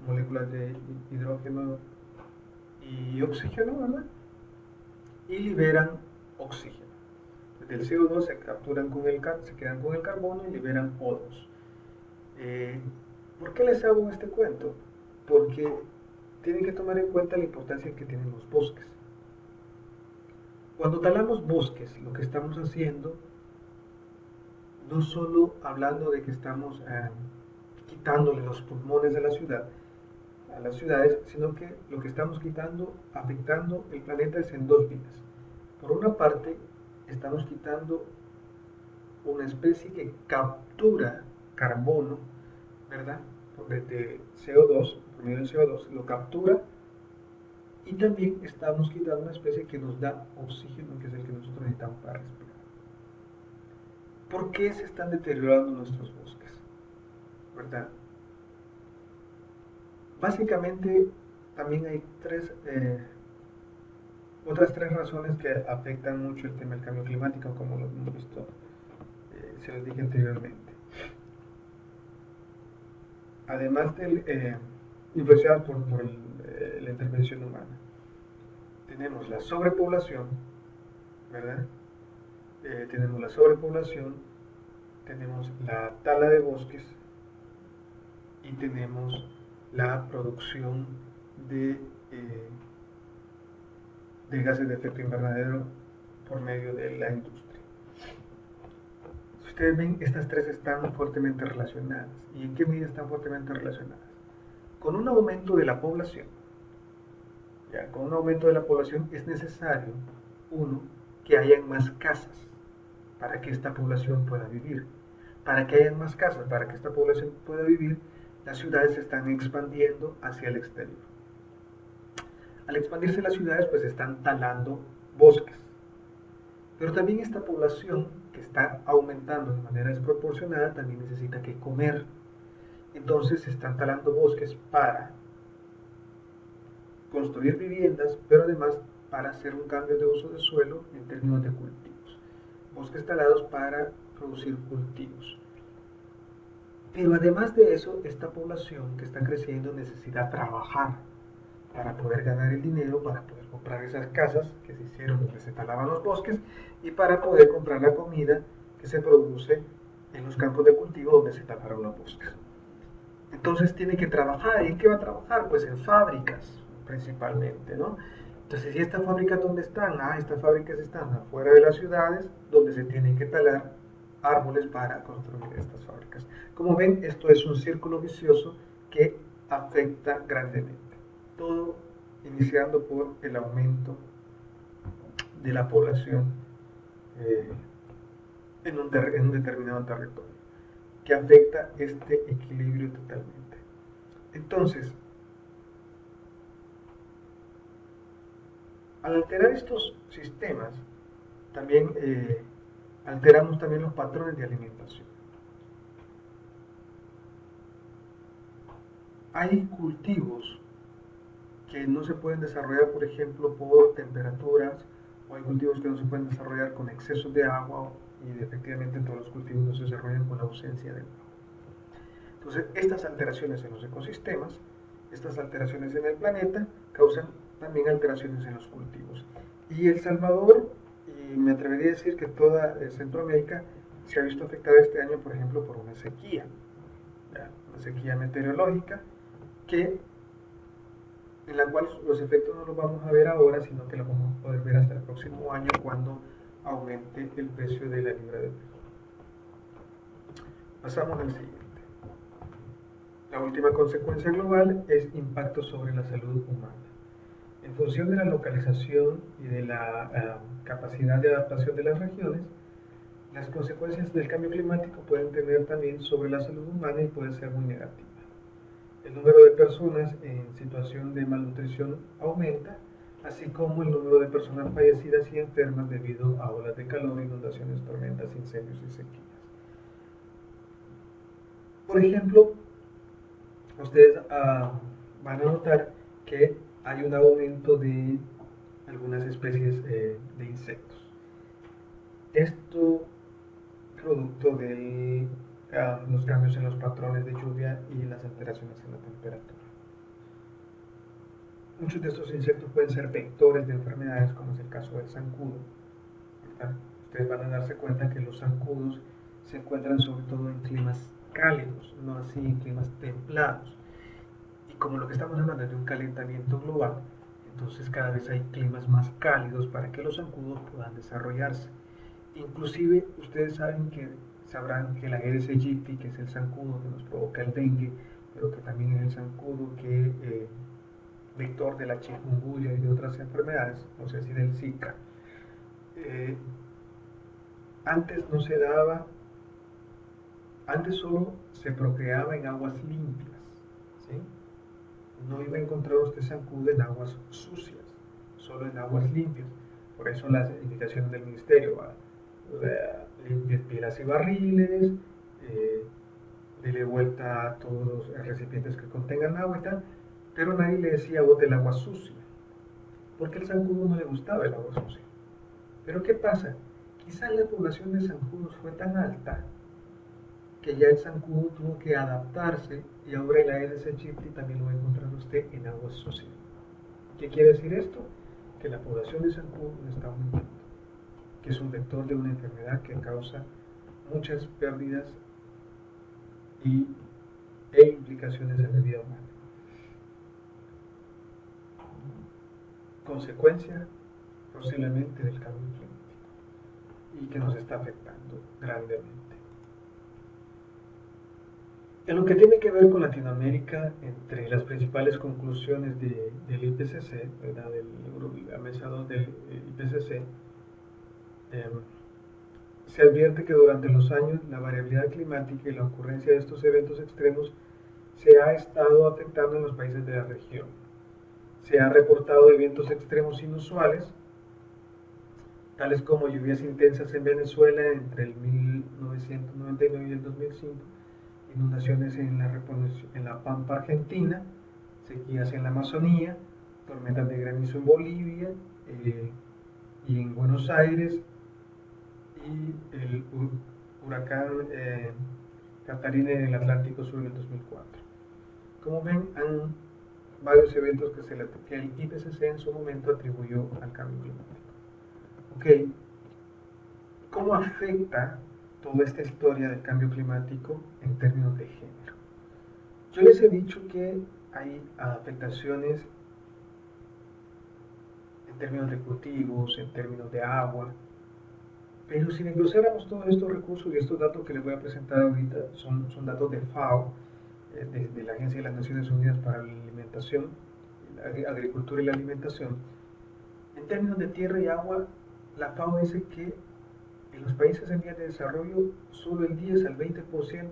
moléculas de hidrógeno y oxígeno, ¿verdad? Y liberan oxígeno. Del CO2 se capturan se quedan con el carbono y liberan O2. ¿Por qué les hago este cuento? Porque tienen que tomar en cuenta la importancia que tienen los bosques. Cuando talamos bosques, lo que estamos haciendo, no solo hablando de que estamos quitándole los pulmones de la ciudad, a las ciudades, sino que lo que estamos quitando, afectando el planeta, es en dos vías. Por una parte, estamos quitando una especie que captura carbono, ¿verdad? Desde CO2, por medio del CO2, lo captura, y también estamos quitando una especie que nos da oxígeno, que es el que nosotros necesitamos para respirar. ¿Por qué se están deteriorando nuestros bosques? ¿Verdad? Básicamente, también hay otras tres razones que afectan mucho el tema del cambio climático, como lo hemos visto, se los dije anteriormente. Además de influenciadas por la intervención humana, tenemos la sobrepoblación, ¿verdad? Tenemos la sobrepoblación, tenemos la tala de bosques y tenemos la producción de gases de efecto invernadero por medio de la industria. Si ustedes ven, estas tres están fuertemente relacionadas. ¿Y en qué medida están fuertemente relacionadas? Con un aumento de la población, con un aumento de la población es necesario, uno, que hayan más casas para que esta población pueda vivir. Para que hayan más casas, para que esta población pueda vivir, las ciudades se están expandiendo hacia el exterior. Al expandirse las ciudades, pues están talando bosques. Pero también esta población, que está aumentando de manera desproporcionada, también necesita que comer. Entonces se están talando bosques para construir viviendas, pero además para hacer un cambio de uso de suelo en términos de cultivos. Bosques talados para producir cultivos. Pero además de eso, esta población que está creciendo necesita trabajar para poder ganar el dinero, para poder comprar esas casas que se hicieron donde se talaban los bosques, y para poder comprar la comida que se produce en los campos de cultivo donde se talaron los bosques. Entonces tiene que trabajar. ¿Y en qué va a trabajar? Pues en fábricas, principalmente, ¿no? Entonces, ¿y estas fábricas dónde están? Estas fábricas están afuera de las ciudades, donde se tienen que talar árboles para construir estas fábricas. Como ven, esto es un círculo vicioso que afecta grandemente. Todo iniciando por el aumento de la población en un determinado territorio, que afecta este equilibrio totalmente. Entonces, al alterar estos sistemas, también alteramos también los patrones de alimentación. Hay cultivos que no se pueden desarrollar, por ejemplo, por temperaturas, o hay cultivos que no se pueden desarrollar con exceso de agua, y efectivamente todos los cultivos no se desarrollan con la ausencia de agua. Entonces, estas alteraciones en los ecosistemas, estas alteraciones en el planeta, causan también alteraciones en los cultivos. Y El Salvador, y me atrevería a decir que toda Centroamérica, se ha visto afectada este año, por ejemplo, por una sequía, una sequía meteorológica, en la cual los efectos no los vamos a ver ahora, sino que los vamos a poder ver hasta el próximo año, cuando aumente el precio de la libra de petróleo. Pasamos al siguiente. La última consecuencia global es impacto sobre la salud humana. En función de la localización y de la capacidad de adaptación de las regiones, las consecuencias del cambio climático pueden tener también sobre la salud humana y puede ser muy negativa. El número de personas en situación de malnutrición aumenta, así como el número de personas fallecidas y enfermas debido a olas de calor, inundaciones, tormentas, incendios y sequías. Por ejemplo, ustedes van a notar que hay un aumento de algunas especies de insectos. Esto producto de los cambios en los patrones de lluvia y las alteraciones en la temperatura. Muchos de estos insectos pueden ser vectores de enfermedades, como es el caso del zancudo. Ustedes van a darse cuenta que los zancudos se encuentran sobre todo en climas cálidos, no así en climas templados. Y como lo que estamos hablando es de un calentamiento global, entonces cada vez hay climas más cálidos para que los zancudos puedan desarrollarse. Inclusive ustedes sabrán que la Aedes aegypti, que es el zancudo que nos provoca el dengue, pero que también es el zancudo que vector de la chikungunya y de otras enfermedades, no sé si del Zika, antes no se daba, antes solo se procreaba en aguas limpias, ¿sí? No iba a encontrar usted zancudo en aguas sucias, solo en aguas limpias. Por eso las indicaciones del ministerio: limpie pilas y barriles, dele vuelta a todos los recipientes que contengan agua y tal, pero nadie le decía bote el agua sucia, porque al zancudo no le gustaba el agua sucia. Pero ¿qué pasa? Quizás la población de zancudos fue tan alta que ya el zancudo tuvo que adaptarse, y ahora el Aedes aegypti también lo va a encontrar usted en aguas sucias. ¿Qué quiere decir esto? Que la población de zancudos está aumentando, que es un vector de una enfermedad que causa muchas pérdidas e implicaciones en la vida humana. Consecuencia posiblemente del cambio climático, y que nos está afectando grandemente. En lo que tiene que ver con Latinoamérica, entre las principales conclusiones del IPCC, ¿verdad? La mesa 2 del IPCC, se advierte que durante los años la variabilidad climática y la ocurrencia de estos eventos extremos se ha estado afectando en los países de la región. Se ha reportado de vientos extremos inusuales, tales como lluvias intensas en Venezuela entre el 1999 y el 2005, inundaciones en la Pampa Argentina, sequías en la Amazonía, tormentas de granizo en Bolivia y en Buenos Aires, y el huracán Catarina en el Atlántico Sur en el 2004. Como ven, han varios eventos que el IPCC en su momento atribuyó al cambio climático. Okay. ¿Cómo afecta toda esta historia del cambio climático en términos de género? Yo les he dicho que hay afectaciones en términos de cultivos, en términos de agua, pero si desglosáramos todos estos recursos, y estos datos que les voy a presentar ahorita son datos de FAO, de la Agencia de las Naciones Unidas para la Alimentación, la Agricultura y la Alimentación. En términos de tierra y agua, la FAO dice que en los países en vías de desarrollo solo el 10 al 20%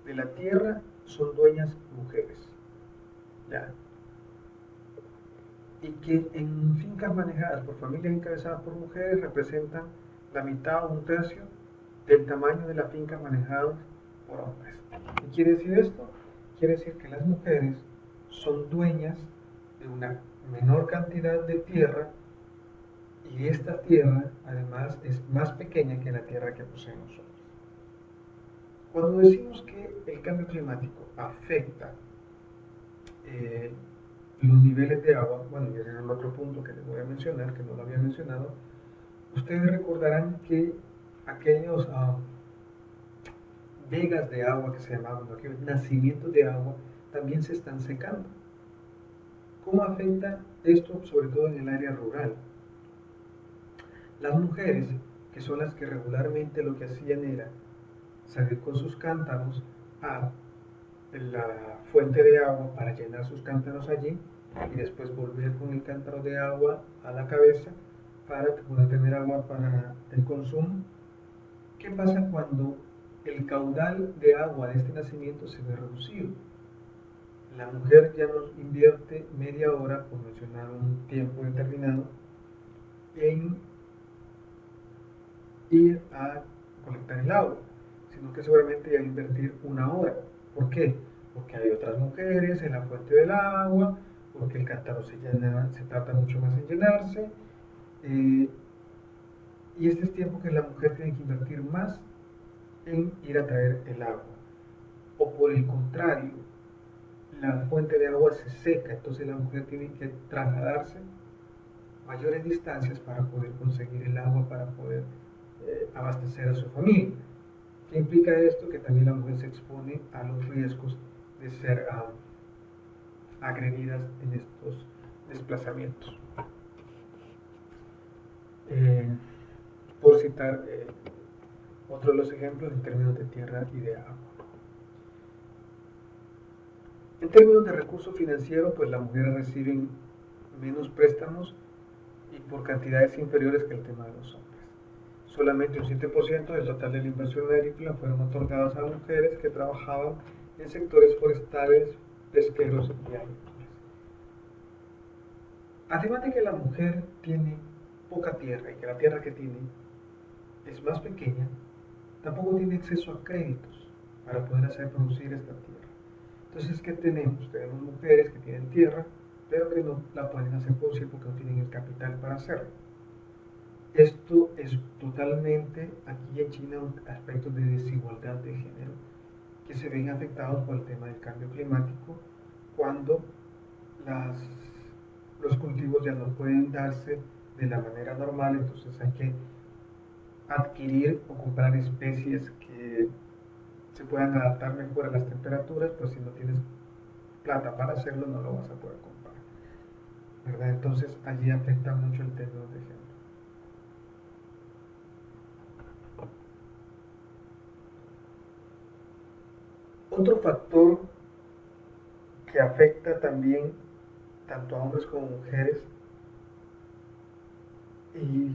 de la tierra son dueñas mujeres. ¿Ya? y que en fincas manejadas por familias encabezadas por mujeres representan la mitad o un tercio del tamaño de la finca manejada por hombres. ¿Qué quiere decir esto? Quiere decir que las mujeres son dueñas de una menor cantidad de tierra y esta tierra además es más pequeña que la tierra que poseen los hombres. Cuando decimos que el cambio climático afecta los niveles de agua, bueno, y ese es el otro punto que les voy a mencionar, que no lo había mencionado, ustedes recordarán que aquellos vegas de agua que se llamaban, aquellos nacimientos de agua, también se están secando. ¿Cómo afecta esto, sobre todo en el área rural? Las mujeres, que son las que regularmente lo que hacían era salir con sus cántaros a la fuente de agua para llenar sus cántaros allí y después volver con el cántaro de agua a la cabeza para poder tener agua para el consumo. ¿Qué pasa cuando el caudal de agua de este nacimiento se ve reducido? La mujer ya no invierte media hora, por mencionar un tiempo determinado, en ir a colectar el agua, sino que seguramente va a invertir una hora. ¿Por qué? Porque hay otras mujeres en la fuente del agua, porque el cántaro se tarda mucho más en llenarse, y este es tiempo que la mujer tiene que invertir más en ir a traer el agua. O por el contrario, la fuente de agua se seca, entonces la mujer tiene que trasladarse mayores distancias para poder conseguir el agua, para poder abastecer a su familia. ¿Qué implica esto? Que también la mujer se expone a los riesgos de ser agredidas en estos desplazamientos. Por citar otro de los ejemplos en términos de tierra y de agua. En términos de recursos financieros, pues las mujeres reciben menos préstamos y por cantidades inferiores que el tema de los hombres. Solamente un 7% del total de la inversión agrícola fueron otorgados a mujeres que trabajaban en sectores forestales, pesqueros y agrícolas. Además de que la mujer tiene poca tierra y que la tierra que tiene es más pequeña, tampoco tiene acceso a créditos para poder hacer producir esta tierra. Entonces, ¿qué tenemos? Tenemos mujeres que tienen tierra, pero que no la pueden hacer producir porque no tienen el capital para hacerlo. Esto es totalmente, aquí en China, un aspecto de desigualdad de género que se ven afectados por el tema del cambio climático cuando los cultivos ya no pueden darse de la manera normal, entonces hay que adquirir o comprar especies que se puedan adaptar mejor a las temperaturas, pues si no tienes plata para hacerlo no lo vas a poder comprar, ¿verdad? Entonces allí afecta mucho el tema de género. Otro factor que afecta también tanto a hombres como mujeres, y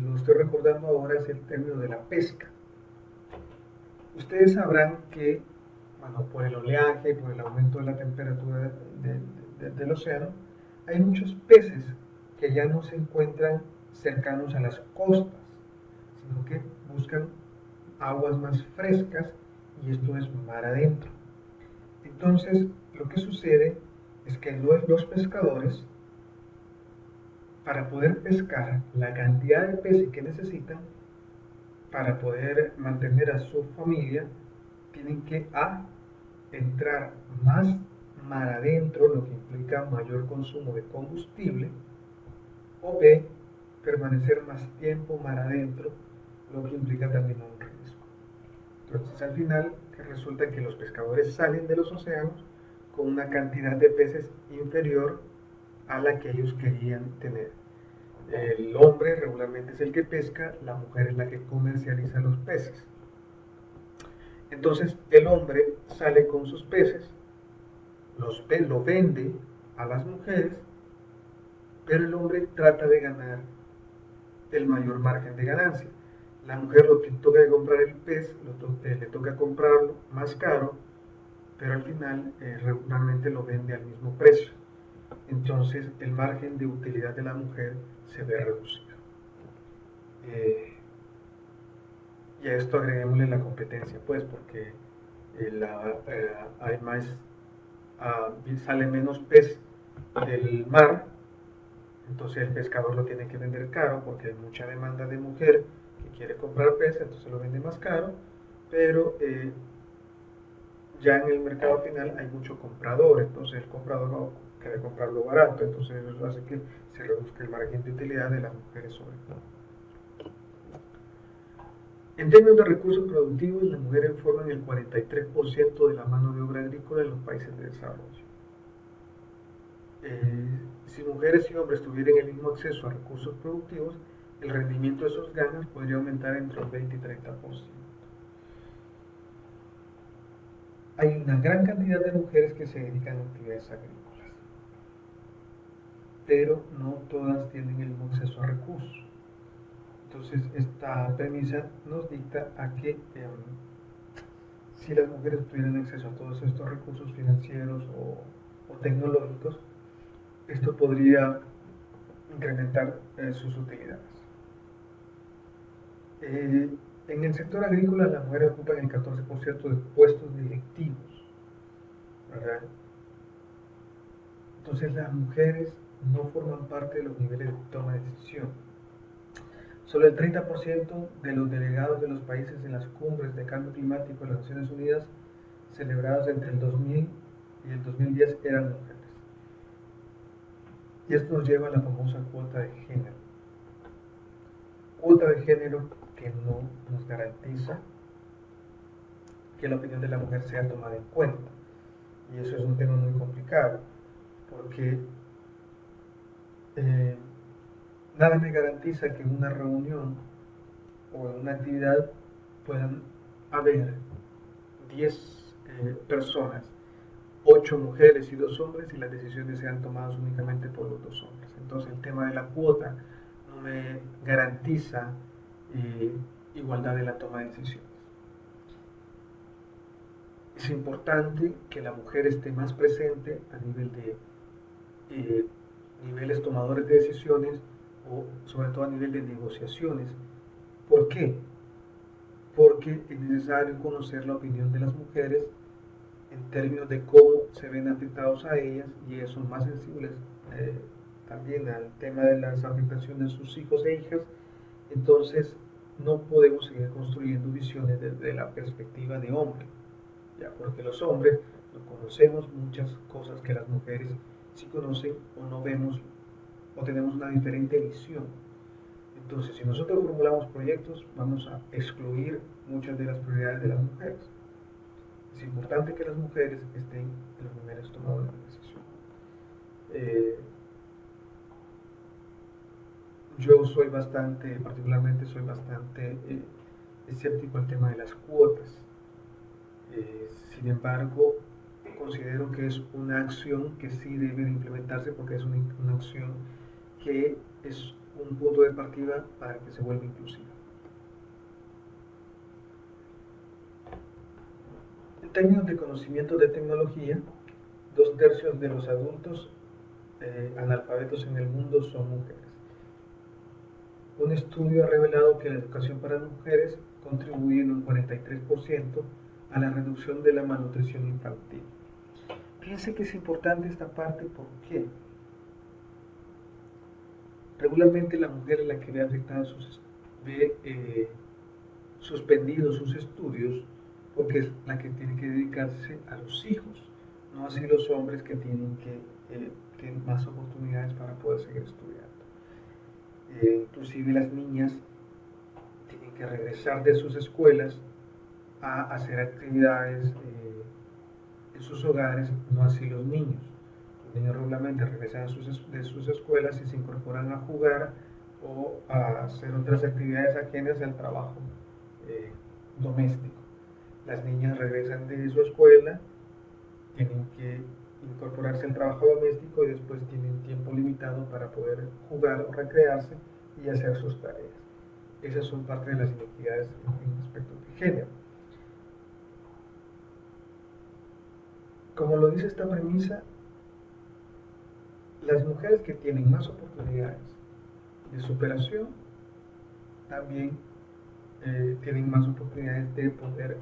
lo estoy recordando ahora, es el término de la pesca. Ustedes sabrán que, bueno, por el oleaje, por el aumento de la temperatura del océano, hay muchos peces que ya no se encuentran cercanos a las costas, sino que buscan aguas más frescas y esto es mar adentro. Entonces, lo que sucede es que los pescadores, para poder pescar la cantidad de peces que necesitan, para poder mantener a su familia, tienen que entrar más mar adentro, lo que implica mayor consumo de combustible, o B, permanecer más tiempo mar adentro, lo que implica también un riesgo. Entonces al final resulta que los pescadores salen de los océanos con una cantidad de peces inferior a la que ellos querían tener. El hombre regularmente es el que pesca, la mujer es la que comercializa los peces. Entonces el hombre sale con sus peces, lo vende a las mujeres, pero el hombre trata de ganar el mayor margen de ganancia. La mujer lo que toca de comprar el pez, le toca comprarlo más caro, pero al final regularmente lo vende al mismo precio. entonces el margen de utilidad de la mujer se ve reducido. Y a esto agreguémosle la competencia, pues, porque hay más, sale menos pez del mar, entonces el pescador lo tiene que vender caro porque hay mucha demanda de mujer que quiere comprar pez, entonces lo vende más caro, pero ya en el mercado final hay mucho comprador, entonces el comprador no quiere comprarlo barato, entonces eso hace que se reduzca el margen de utilidad de las mujeres sobre todo. En términos de recursos productivos, las mujeres forman el 43% de la mano de obra agrícola en los países de desarrollo. Si mujeres y hombres tuvieran el mismo acceso a recursos productivos, el rendimiento de sus ganancias podría aumentar entre un 20 y 30%. Hay una gran cantidad de mujeres que se dedican a actividades agrícolas, pero no todas tienen el mismo acceso a recursos. Entonces, esta premisa nos dicta a que si las mujeres tuvieran acceso a todos estos recursos financieros o tecnológicos, esto podría incrementar sus utilidades. En el sector agrícola, las mujeres ocupan el 14% de puestos directivos, ¿verdad? Entonces, las mujeres no forman parte de los niveles de toma de decisión. Solo el 30% de los delegados de los países en las cumbres de cambio climático de las Naciones Unidas celebradas entre el 2000 y el 2010 eran mujeres. Y esto nos lleva a la famosa cuota de género. Cuota de género que no nos garantiza que la opinión de la mujer sea tomada en cuenta. Y eso es un tema muy complicado, porque nada me garantiza que en una reunión o en una actividad puedan haber 10 personas, 8 mujeres y 2 hombres, y las decisiones sean tomadas únicamente por los 2 hombres. Entonces el tema de la cuota no me garantiza igualdad de la toma de decisiones. Es importante que la mujer esté más presente a nivel de niveles tomadores de decisiones o sobre todo a nivel de negociaciones. ¿Por qué? Porque es necesario conocer la opinión de las mujeres en términos de cómo se ven afectados a ellas, y ellas son más sensibles también al tema de las afectaciones de sus hijos e hijas. Entonces no podemos seguir construyendo visiones desde la perspectiva de hombre, ya, porque los hombres no conocemos muchas cosas que las mujeres sí conocen o no vemos o tenemos una diferente visión. Entonces, si nosotros formulamos proyectos, vamos a excluir muchas de las prioridades de las mujeres. Es importante que las mujeres estén en los niveles tomadores de decisión. Yo particularmente soy bastante escéptico al tema de las cuotas. Sin embargo, considero que es una acción que sí debe de implementarse porque es una acción que es un punto de partida para que se vuelva inclusiva. En términos de conocimiento de tecnología, 2/3 de los adultos analfabetos en el mundo son mujeres. Un estudio ha revelado que la educación para mujeres contribuye en un 43% a la reducción de la malnutrición infantil. Fíjense que es importante esta parte porque regularmente la mujer es la que ve afectada suspendidos sus estudios porque es la que tiene que dedicarse a los hijos, no así los hombres que tienen más oportunidades para poder seguir estudiando. Inclusive las niñas tienen que regresar de sus escuelas a hacer actividades en sus hogares, no así los niños. Los niños regularmente regresan de sus escuelas y se incorporan a jugar o a hacer otras actividades ajenas al trabajo doméstico. Las niñas regresan de su escuela, tienen que incorporarse al trabajo doméstico y después tienen tiempo limitado para poder jugar o recrearse y hacer sus tareas. Esas son parte de las inequidades en aspectos de género. Como lo dice esta premisa, las mujeres que tienen más oportunidades de superación también tienen más oportunidades de poder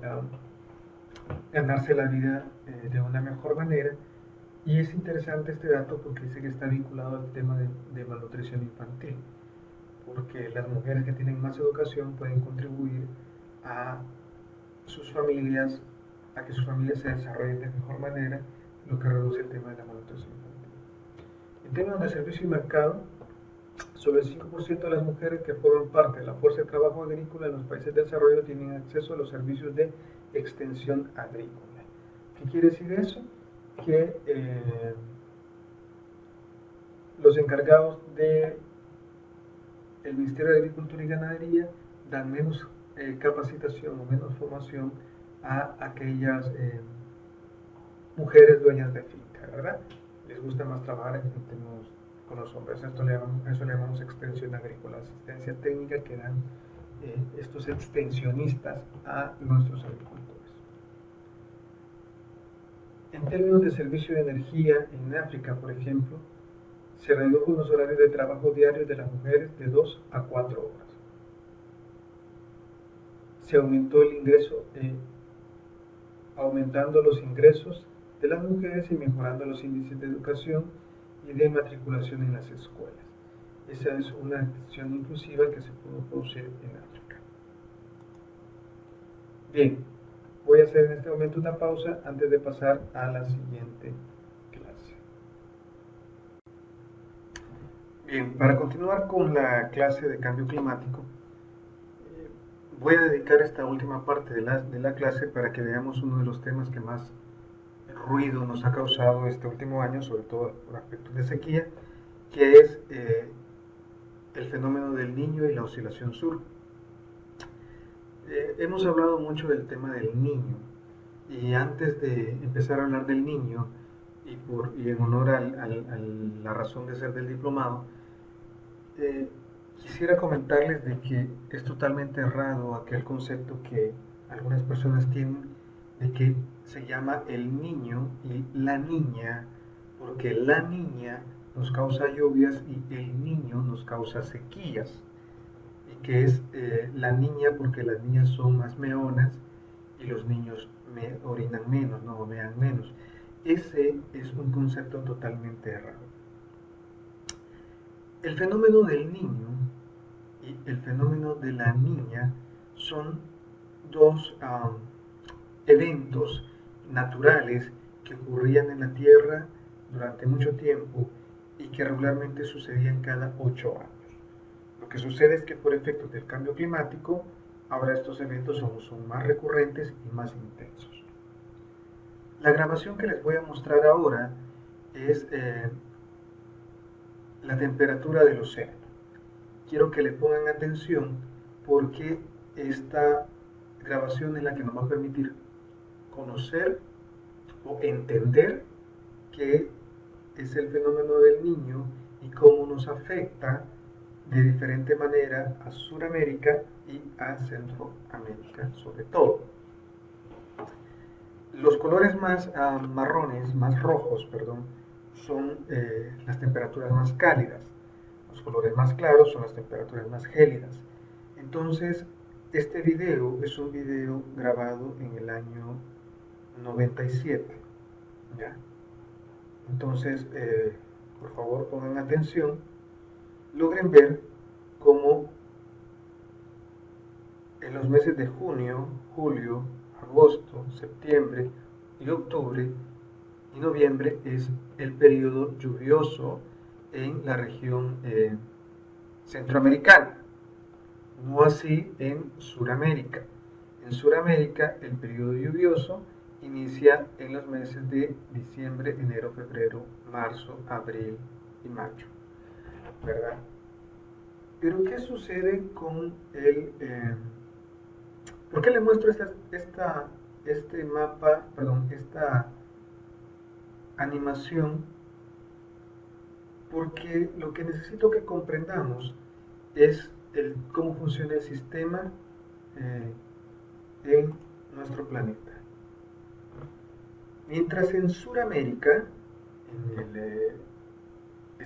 ganarse la vida de una mejor manera. Y es interesante este dato porque dice que está vinculado al tema de malnutrición infantil, porque las mujeres que tienen más educación pueden contribuir a sus familias, a que sus familias se desarrollen de mejor manera, lo que reduce el tema de la malnutrición infantil. En términos de servicio y mercado, solo el 5% de las mujeres que forman parte de la fuerza de trabajo agrícola en los países de desarrollo tienen acceso a los servicios de extensión agrícola. ¿Qué quiere decir eso? Que los encargados del Ministerio de Agricultura y Ganadería dan menos capacitación o menos formación a aquellas mujeres dueñas de finca, ¿verdad? Les gusta más trabajar en términos con los hombres. Eso le llamamos extensión agrícola, asistencia técnica que dan estos extensionistas a nuestros agricultores. En términos de servicio de energía, en África, por ejemplo, se redujo los horarios de trabajo diarios de las mujeres de 2 a 4 horas. Se aumentó el ingreso, aumentando los ingresos de las mujeres y mejorando los índices de educación y de matriculación en las escuelas. Esa es una acción inclusiva que se pudo producir en África. Bien, voy a hacer en este momento una pausa antes de pasar a la siguiente clase. Bien, para continuar con la clase de cambio climático, voy a dedicar esta última parte de la clase para que veamos uno de los temas que más ruido nos ha causado este último año, sobre todo por aspectos de sequía, que es el fenómeno del Niño y la oscilación sur. Hemos hablado mucho del tema del niño, y antes de empezar a hablar del niño, y en honor a la razón de ser del diplomado, quisiera comentarles de que es totalmente errado aquel concepto que algunas personas tienen de que se llama el niño y la niña, porque la niña nos causa lluvias y el niño nos causa sequías, y que es la niña porque las niñas son más meonas y los niños orinan menos, no mean menos. Ese es un concepto totalmente errado. El fenómeno del niño y el fenómeno de la niña son dos eventos naturales que ocurrían en la Tierra durante mucho tiempo y que regularmente sucedían cada 8 años. Lo que sucede es que por efectos del cambio climático, ahora estos eventos son más recurrentes y más intensos. La grabación que les voy a mostrar ahora es la temperatura del océano. Quiero que le pongan atención porque esta grabación es la que nos va a permitir conocer o entender qué es el fenómeno del niño y cómo nos afecta de diferente manera a Sudamérica y a Centroamérica, sobre todo. Los colores más más rojos, perdón, son las temperaturas más cálidas. Los colores más claros son las temperaturas más gélidas. Entonces, este video es un video grabado en el año 97. ¿Ya? Entonces, por favor pongan atención, logren ver cómo en los meses de junio, julio, agosto, septiembre y octubre y noviembre es el periodo lluvioso en la región centroamericana, no así en Sudamérica. En Sudamérica el periodo lluvioso inicia en los meses de diciembre, enero, febrero, marzo, abril y mayo, ¿verdad? Pero ¿qué sucede con el... ¿por qué le muestro este mapa, perdón, esta animación? Porque lo que necesito que comprendamos es cómo funciona el sistema en nuestro planeta. Mientras en Sudamérica, en el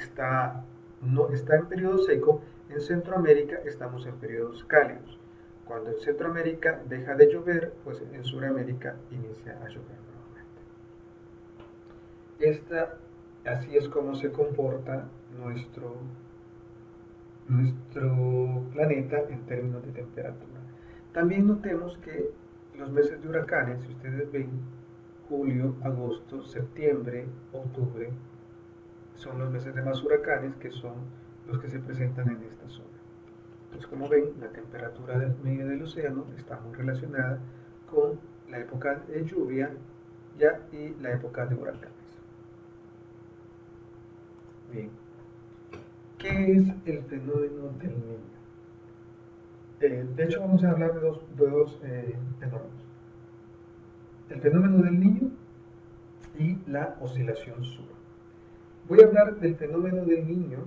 no, está en periodo seco. En Centroamérica estamos en periodos cálidos. Cuando en Centroamérica deja de llover, pues en Sudamérica inicia a llover nuevamente. Así es como se comporta nuestro planeta en términos de temperatura. También notemos que los meses de huracanes, si ustedes ven, julio, agosto, septiembre, octubre, son los meses de más huracanes, que son los que se presentan en esta zona. Entonces, como ven, la temperatura media del océano está muy relacionada con la época de lluvia y la época de huracanes. Bien, ¿qué es el fenómeno del niño? De hecho, vamos a hablar de dos fenómenos. El fenómeno del niño y la oscilación sur. Voy a hablar del fenómeno del niño,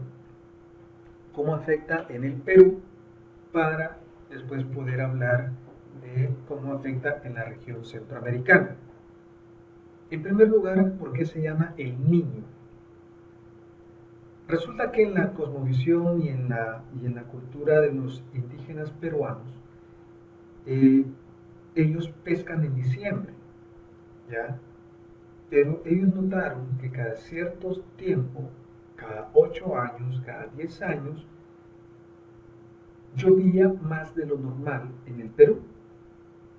cómo afecta en el Perú, para después poder hablar de cómo afecta en la región centroamericana. En primer lugar, ¿por qué se llama el niño? Resulta que en la cosmovisión y en la cultura de los indígenas peruanos, ellos pescan en diciembre, ¿ya? Pero ellos notaron que cada cierto tiempo, cada 8 años, cada 10 años, llovía más de lo normal en el Perú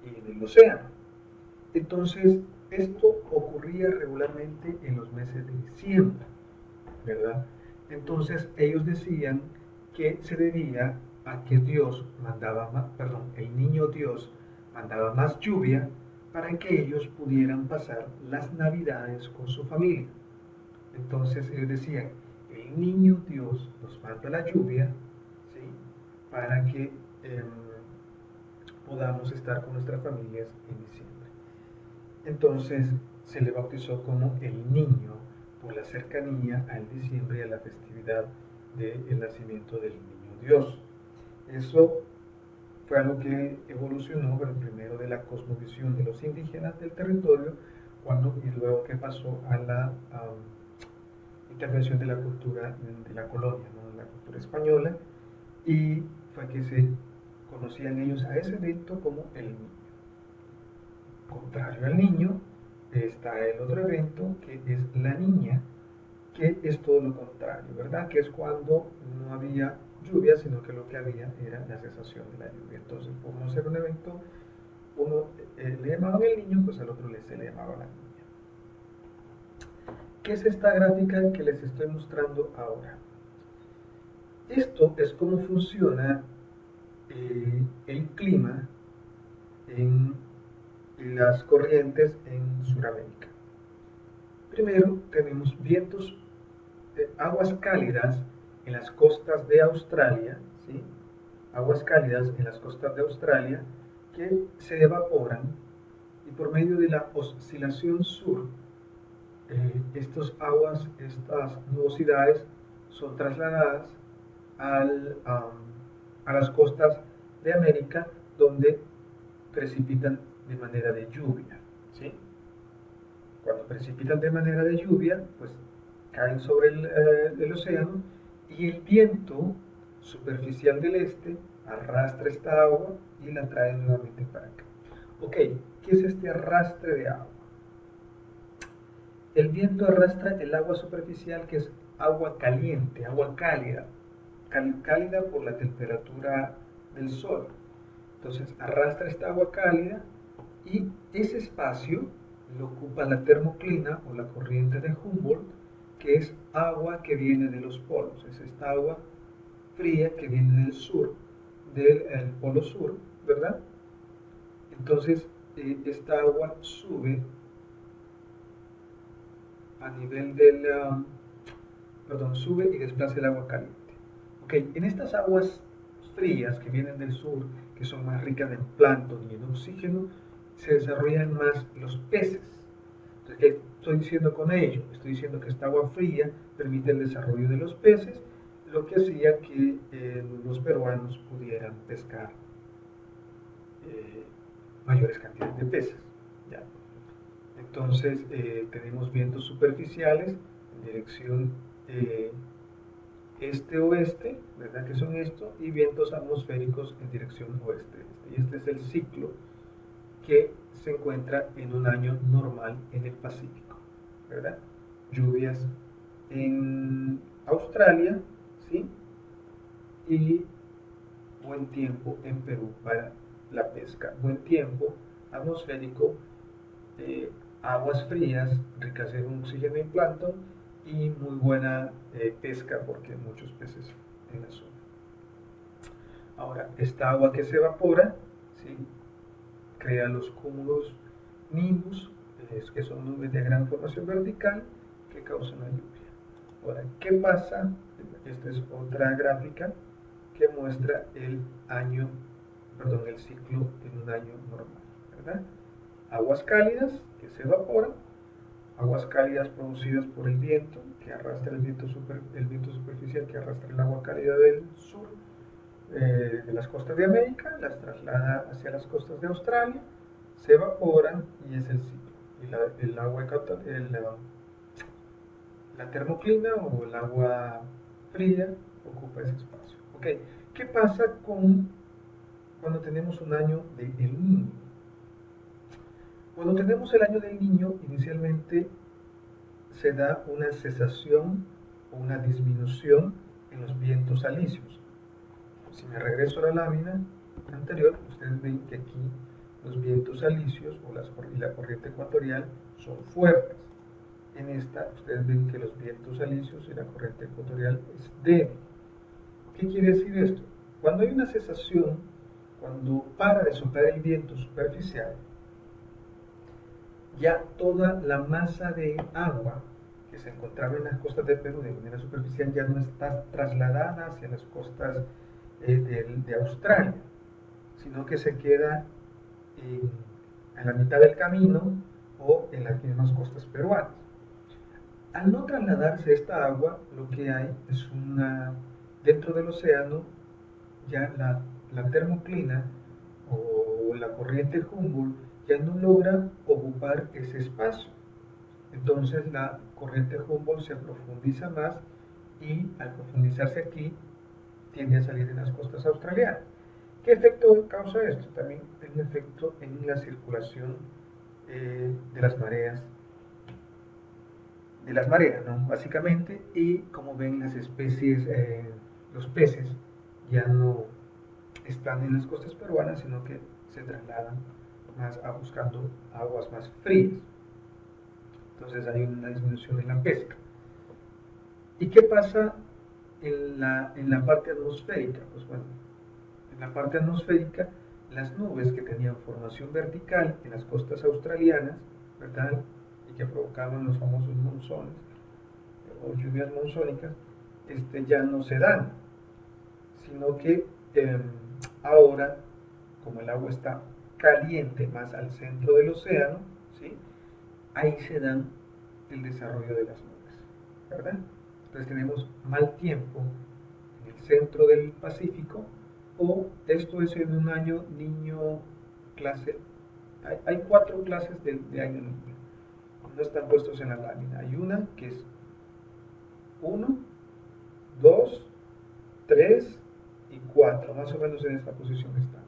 y en el océano. Entonces, esto ocurría regularmente en los meses de diciembre, ¿verdad? Entonces, ellos decían que se debía a que el niño Dios mandaba más lluvia para que ellos pudieran pasar las navidades con su familia. Entonces ellos decían, el niño Dios nos manda la lluvia, ¿sí?, para que podamos estar con nuestras familias en diciembre. Entonces se le bautizó como el niño por la cercanía al diciembre y a la festividad del nacimiento del niño Dios. Eso fue algo que evolucionó, pero primero de la cosmovisión de los indígenas del territorio, y luego que pasó a la intervención de la cultura de la colonia, ¿no?, la cultura española, y fue que se conocían ellos a ese evento como el niño. Contrario al niño, está el otro evento que es la niña, que es todo lo contrario, ¿verdad? Que es cuando no había lluvia, sino que lo que había era la cesación de la lluvia. Entonces, por no ser un evento, uno le llamaban el niño, pues al otro se le llamaba la niña. ¿Qué es esta gráfica que les estoy mostrando ahora? Esto es cómo funciona el clima en las corrientes en Sudamérica. Primero tenemos vientos, aguas cálidas en las costas de Australia, ¿sí? Aguas cálidas en las costas de Australia que se evaporan, y por medio de la oscilación sur, estas nubosidades son trasladadas a las costas de América, donde precipitan de manera de lluvia, ¿sí? Cuando precipitan de manera de lluvia, pues caen sobre el océano, y el viento superficial del este arrastra esta agua y la trae nuevamente para acá. Ok, ¿qué es este arrastre de agua? El viento arrastra el agua superficial, que es agua caliente, agua cálida, cálida por la temperatura del sol. Entonces arrastra esta agua cálida, y ese espacio lo ocupa la termoclina o la corriente de Humboldt, que es agua que viene de los polos. Es esta agua fría que viene del sur, del polo sur, ¿verdad? Entonces esta agua sube a nivel sube y desplaza el agua caliente. Ok, en estas aguas frías que vienen del sur, que son más ricas en plancton y en oxígeno, se desarrollan más los peces. Entonces, ¿qué estoy diciendo con ello? Estoy diciendo que esta agua fría permite el desarrollo de los peces, lo que hacía que los peruanos pudieran pescar mayores cantidades de peces, ¿ya? Entonces tenemos vientos superficiales en dirección este-oeste, ¿verdad? Que son esto, y vientos atmosféricos en dirección oeste-este. Y este es el ciclo que se encuentra en un año normal en el Pacífico, ¿verdad? Lluvias en Australia, ¿sí? Y buen tiempo en Perú para la pesca. Buen tiempo atmosférico, aguas frías, ricas en oxígeno y plancton, y muy buena pesca porque hay muchos peces en la zona. Ahora, esta agua que se evapora, ¿sí? Crea los cúmulos nimbus, que son nubes de gran formación vertical que causan la lluvia. Ahora, ¿qué pasa? Esta es otra gráfica que muestra el ciclo en un año normal, ¿verdad? Aguas cálidas que se evaporan, aguas cálidas producidas por el viento, que arrastra el viento superficial que arrastra el agua cálida del sur, de las costas de América, las traslada hacia las costas de Australia, se evaporan y es el ciclo. Y el agua, la termoclina o el agua fría ocupa ese espacio. Okay. ¿Qué pasa cuando tenemos un año de El Niño? Cuando tenemos el año del Niño, inicialmente se da una cesación o una disminución en los vientos alisios. Si me regreso a la lámina anterior, ustedes ven que aquí los vientos alisios y la corriente ecuatorial son fuertes. En esta, ustedes ven que los vientos alisios y la corriente ecuatorial es débil. ¿Qué quiere decir esto? Cuando hay una cesación, cuando para de soplar el viento superficial, ya toda la masa de agua que se encontraba en las costas de Perú de manera superficial ya no está trasladada hacia las costas de Australia, sino que se queda en la mitad del camino o en las mismas costas peruanas. Al no trasladarse esta agua, lo que hay es dentro del océano, ya la termoclina o la corriente Humboldt ya no logra ocupar ese espacio. Entonces la corriente Humboldt se profundiza más y al profundizarse aquí tiende a salir en las costas australianas. ¿Qué efecto causa esto? También tiene un efecto en la circulación de las mareas, ¿no? Básicamente, y como ven las especies, los peces ya no están en las costas peruanas, sino que se trasladan más buscando aguas más frías. Entonces hay una disminución en la pesca. ¿Y qué pasa en la parte atmosférica? Pues bueno, en la parte atmosférica, las nubes que tenían formación vertical en las costas australianas, ¿verdad? Y que provocaban los famosos monzones o lluvias monzónicas, ya no se dan, sino que ahora, como el agua está caliente más al centro del océano, ¿sí? Ahí se dan el desarrollo de las nubes, ¿verdad? Entonces tenemos mal tiempo en el centro del Pacífico, o esto es en un año niño clase. Hay 4 clases de año niño, no están puestos en la lámina. Hay una que es 1, 2, 3 y 4, más o menos en esta posición está.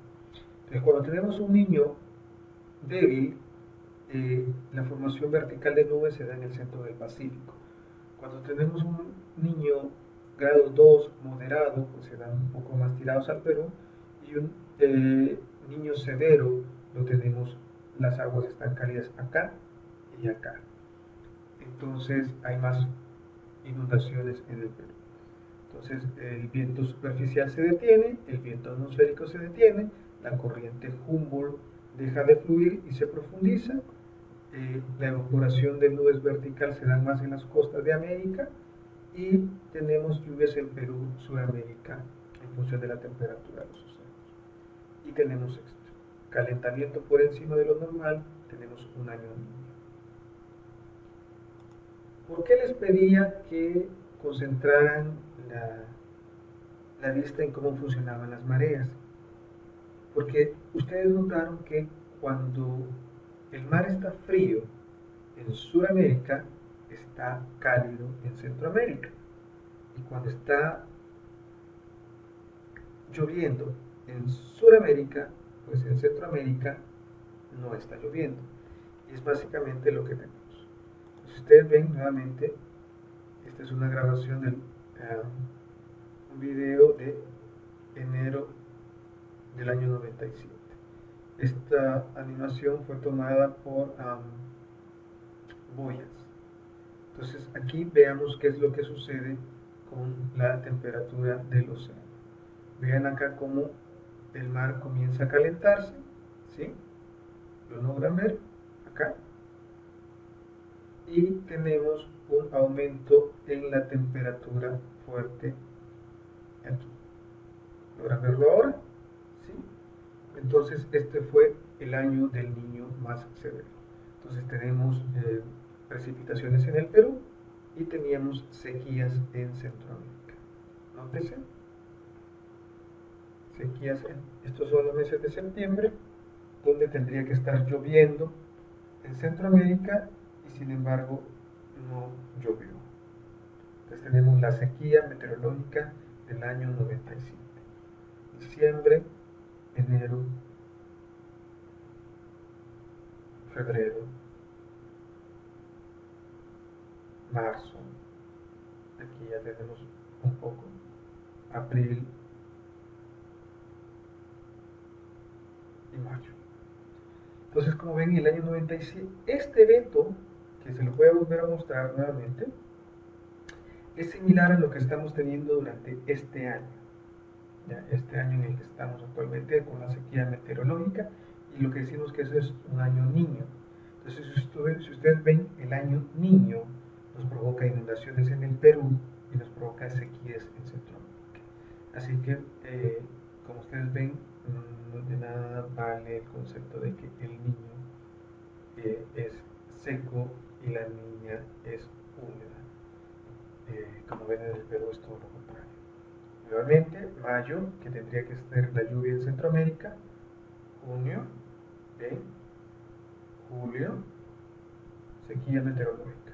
Entonces, cuando tenemos un niño débil, la formación vertical de nubes se da en el centro del Pacífico. Cuando tenemos un niño grado 2 moderado, pues se dan un poco más tirados al Perú, y un niño severo lo tenemos, las aguas están cálidas acá y acá. Entonces hay más inundaciones en el Perú. Entonces el viento superficial se detiene, el viento atmosférico se detiene, la corriente Humboldt deja de fluir y se profundiza, la evaporación de nubes vertical se da más en las costas de América y tenemos lluvias en Perú, Sudamérica, en función de la temperatura de los océanos. Y tenemos esto, calentamiento por encima de lo normal, tenemos un año niño. ¿Por qué les pedía que concentraran la vista en cómo funcionaban las mareas? Porque ustedes notaron que cuando el mar está frío en Sudamérica, está cálido en Centroamérica. Y cuando está lloviendo en Sudamérica, pues en Centroamérica no está lloviendo. Y es básicamente lo que tenemos. Si ustedes ven nuevamente, esta es una grabación de un video de enero del año 97. Esta animación fue tomada por Boyas. Entonces aquí veamos qué es lo que sucede con la temperatura del océano. Vean acá cómo el mar comienza a calentarse, ¿sí? Lo logran ver acá. Y tenemos un aumento en la temperatura fuerte aquí. ¿Logran verlo ahora? ¿Sí? Entonces este fue el año del Niño más severo. Entonces tenemos precipitaciones en el Perú y teníamos sequías en Centroamérica. Nótese. Sequías estos son los meses de septiembre, donde tendría que estar lloviendo en Centroamérica y sin embargo no llovió. Entonces tenemos la sequía meteorológica del año 97. Diciembre, enero, febrero, marzo, aquí ya tenemos un poco, abril y mayo. Entonces, como ven, el año 97, este evento, que se lo voy a volver a mostrar nuevamente, es similar a lo que estamos teniendo durante este año. ¿Ya? Este año en el que estamos actualmente con la sequía meteorológica y lo que decimos que eso es un año niño. Entonces, si ustedes ven, el año niño nos provoca inundaciones en el Perú y nos provoca sequías en Centroamérica. Así que, como ustedes ven, de nada vale el concepto de que el niño es seco y la niña es húmeda. Como ven, en el Perú es todo lo contrario. Nuevamente, mayo, que tendría que ser la lluvia en Centroamérica, junio, ¿ven? Julio, sequía meteorológica.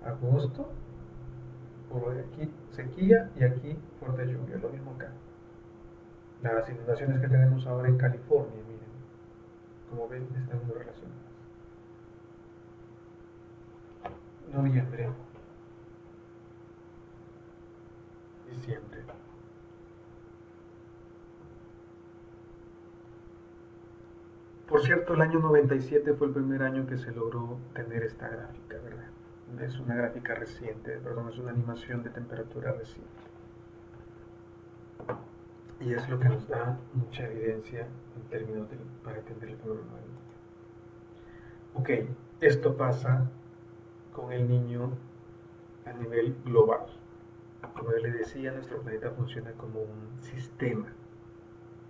Agosto, por aquí sequía y aquí fuerte lluvia, lo mismo acá. Las inundaciones que tenemos ahora en California, miren, como ven, están muy relacionadas. Noviembre, diciembre. Por cierto, el año 97 fue el primer año que se logró tener esta gráfica, ¿verdad? Es una gráfica reciente, perdón, es una animación de temperatura reciente. Y es lo que nos da mucha evidencia en términos para entender el problema del niño. Ok, esto pasa con el niño a nivel global. Como yo les decía, nuestro planeta funciona como un sistema.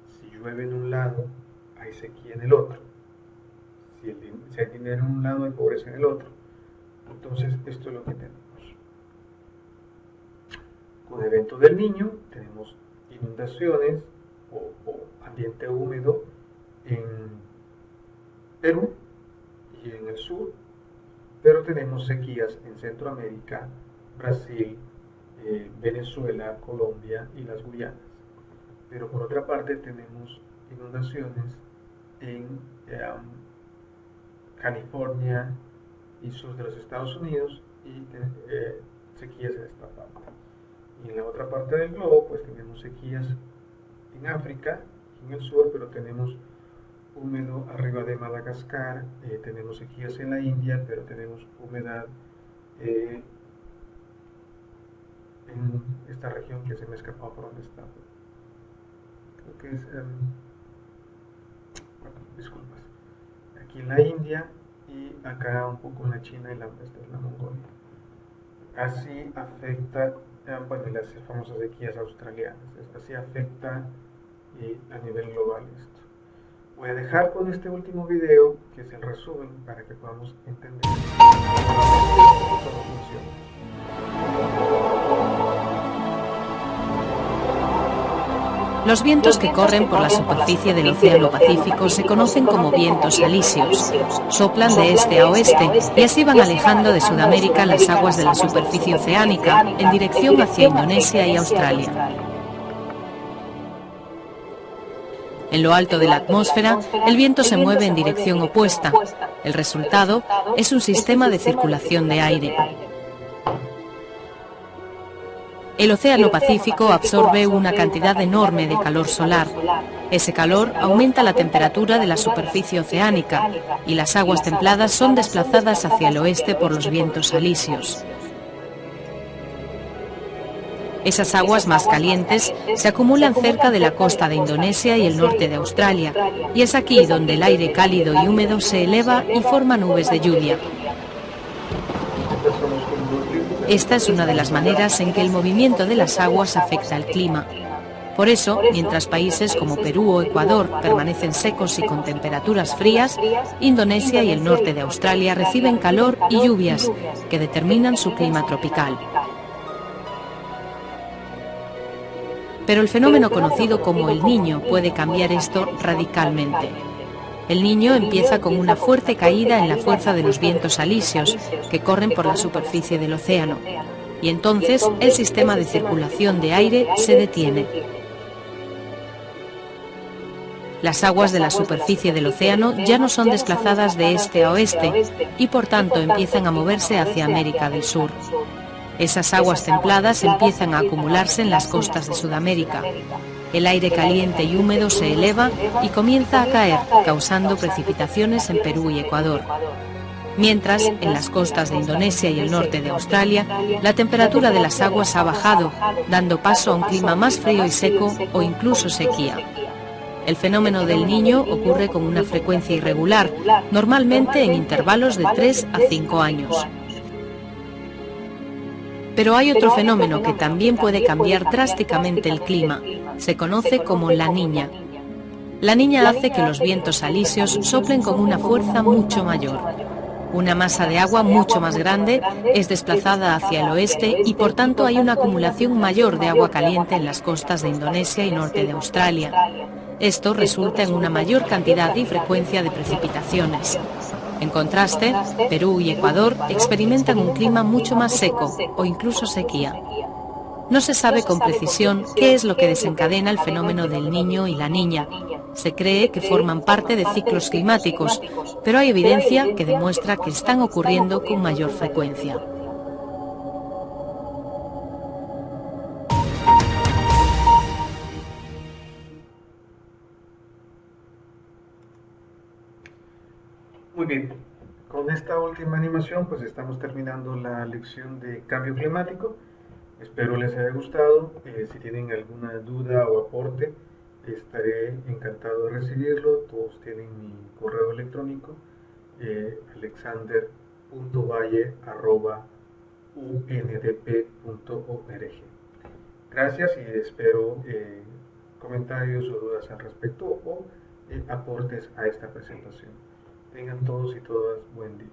Si llueve en un lado, hay sequía en el otro. Si hay dinero en un lado, hay pobreza en el otro. Entonces, esto es lo que tenemos. Con el evento del niño, tenemos inundaciones o ambiente húmedo en Perú y en el sur, pero tenemos sequías en Centroamérica, Brasil, Venezuela, Colombia y las Guyanas. Pero por otra parte tenemos inundaciones en California y sur de los Estados Unidos y sequías en esta parte. Y en la otra parte del globo pues tenemos sequías en África, en el sur, pero tenemos húmedo arriba de Madagascar, tenemos sequías en la India, pero tenemos humedad en esta región que se me escapó por donde está. Creo que es, bueno, disculpas, aquí en la India y acá un poco en la China y la Mongolia. Así afecta, bueno, las famosas sequías australianas, así afecta a nivel global esto. Voy a dejar con este último video, que es el resumen, para que podamos entender cómo funciona. Los vientos que corren por la superficie del Océano Pacífico se conocen como vientos alisios. Soplan de este a oeste y así van alejando de Sudamérica las aguas de la superficie oceánica en dirección hacia Indonesia y Australia. En lo alto de la atmósfera, el viento se mueve en dirección opuesta. El resultado es un sistema de circulación de aire. El Océano Pacífico absorbe una cantidad enorme de calor solar. Ese calor aumenta la temperatura de la superficie oceánica y las aguas templadas son desplazadas hacia el oeste por los vientos alisios. Esas aguas más calientes se acumulan cerca de la costa de Indonesia y el norte de Australia, y es aquí donde el aire cálido y húmedo se eleva y forma nubes de lluvia. Esta es una de las maneras en que el movimiento de las aguas afecta al clima. Por eso, mientras países como Perú o Ecuador permanecen secos y con temperaturas frías, Indonesia y el norte de Australia reciben calor y lluvias que determinan su clima tropical. Pero el fenómeno conocido como el Niño puede cambiar esto radicalmente. El Niño empieza con una fuerte caída en la fuerza de los vientos alisios que corren por la superficie del océano, y entonces el sistema de circulación de aire se detiene. Las aguas de la superficie del océano ya no son desplazadas de este a oeste y por tanto empiezan a moverse hacia América del Sur. Esas aguas templadas empiezan a acumularse en las costas de Sudamérica. El aire caliente y húmedo se eleva y comienza a caer, causando precipitaciones en Perú y Ecuador. Mientras, en las costas de Indonesia y el norte de Australia, la temperatura de las aguas ha bajado, dando paso a un clima más frío y seco o incluso sequía. El fenómeno del Niño ocurre con una frecuencia irregular, normalmente en intervalos de 3 a 5 años. Pero hay otro fenómeno que también puede cambiar drásticamente el clima. Se conoce como la Niña. La Niña hace que los vientos alisios soplen con una fuerza mucho mayor. Una masa de agua mucho más grande es desplazada hacia el oeste y por tanto hay una acumulación mayor de agua caliente en las costas de Indonesia y norte de Australia. Esto resulta en una mayor cantidad y frecuencia de precipitaciones. En contraste, Perú y Ecuador experimentan un clima mucho más seco o incluso sequía. No se sabe con precisión qué es lo que desencadena el fenómeno del Niño y la Niña. Se cree que forman parte de ciclos climáticos, pero hay evidencia que demuestra que están ocurriendo con mayor frecuencia. Muy bien, con esta última animación pues estamos terminando la lección de cambio climático. Espero les haya gustado. Si tienen alguna duda o aporte, estaré encantado de recibirlo. Todos tienen mi correo electrónico, alexander.valle@undp.org. Gracias y espero comentarios o dudas al respecto o aportes a esta presentación. Tengan todos y todas buen día.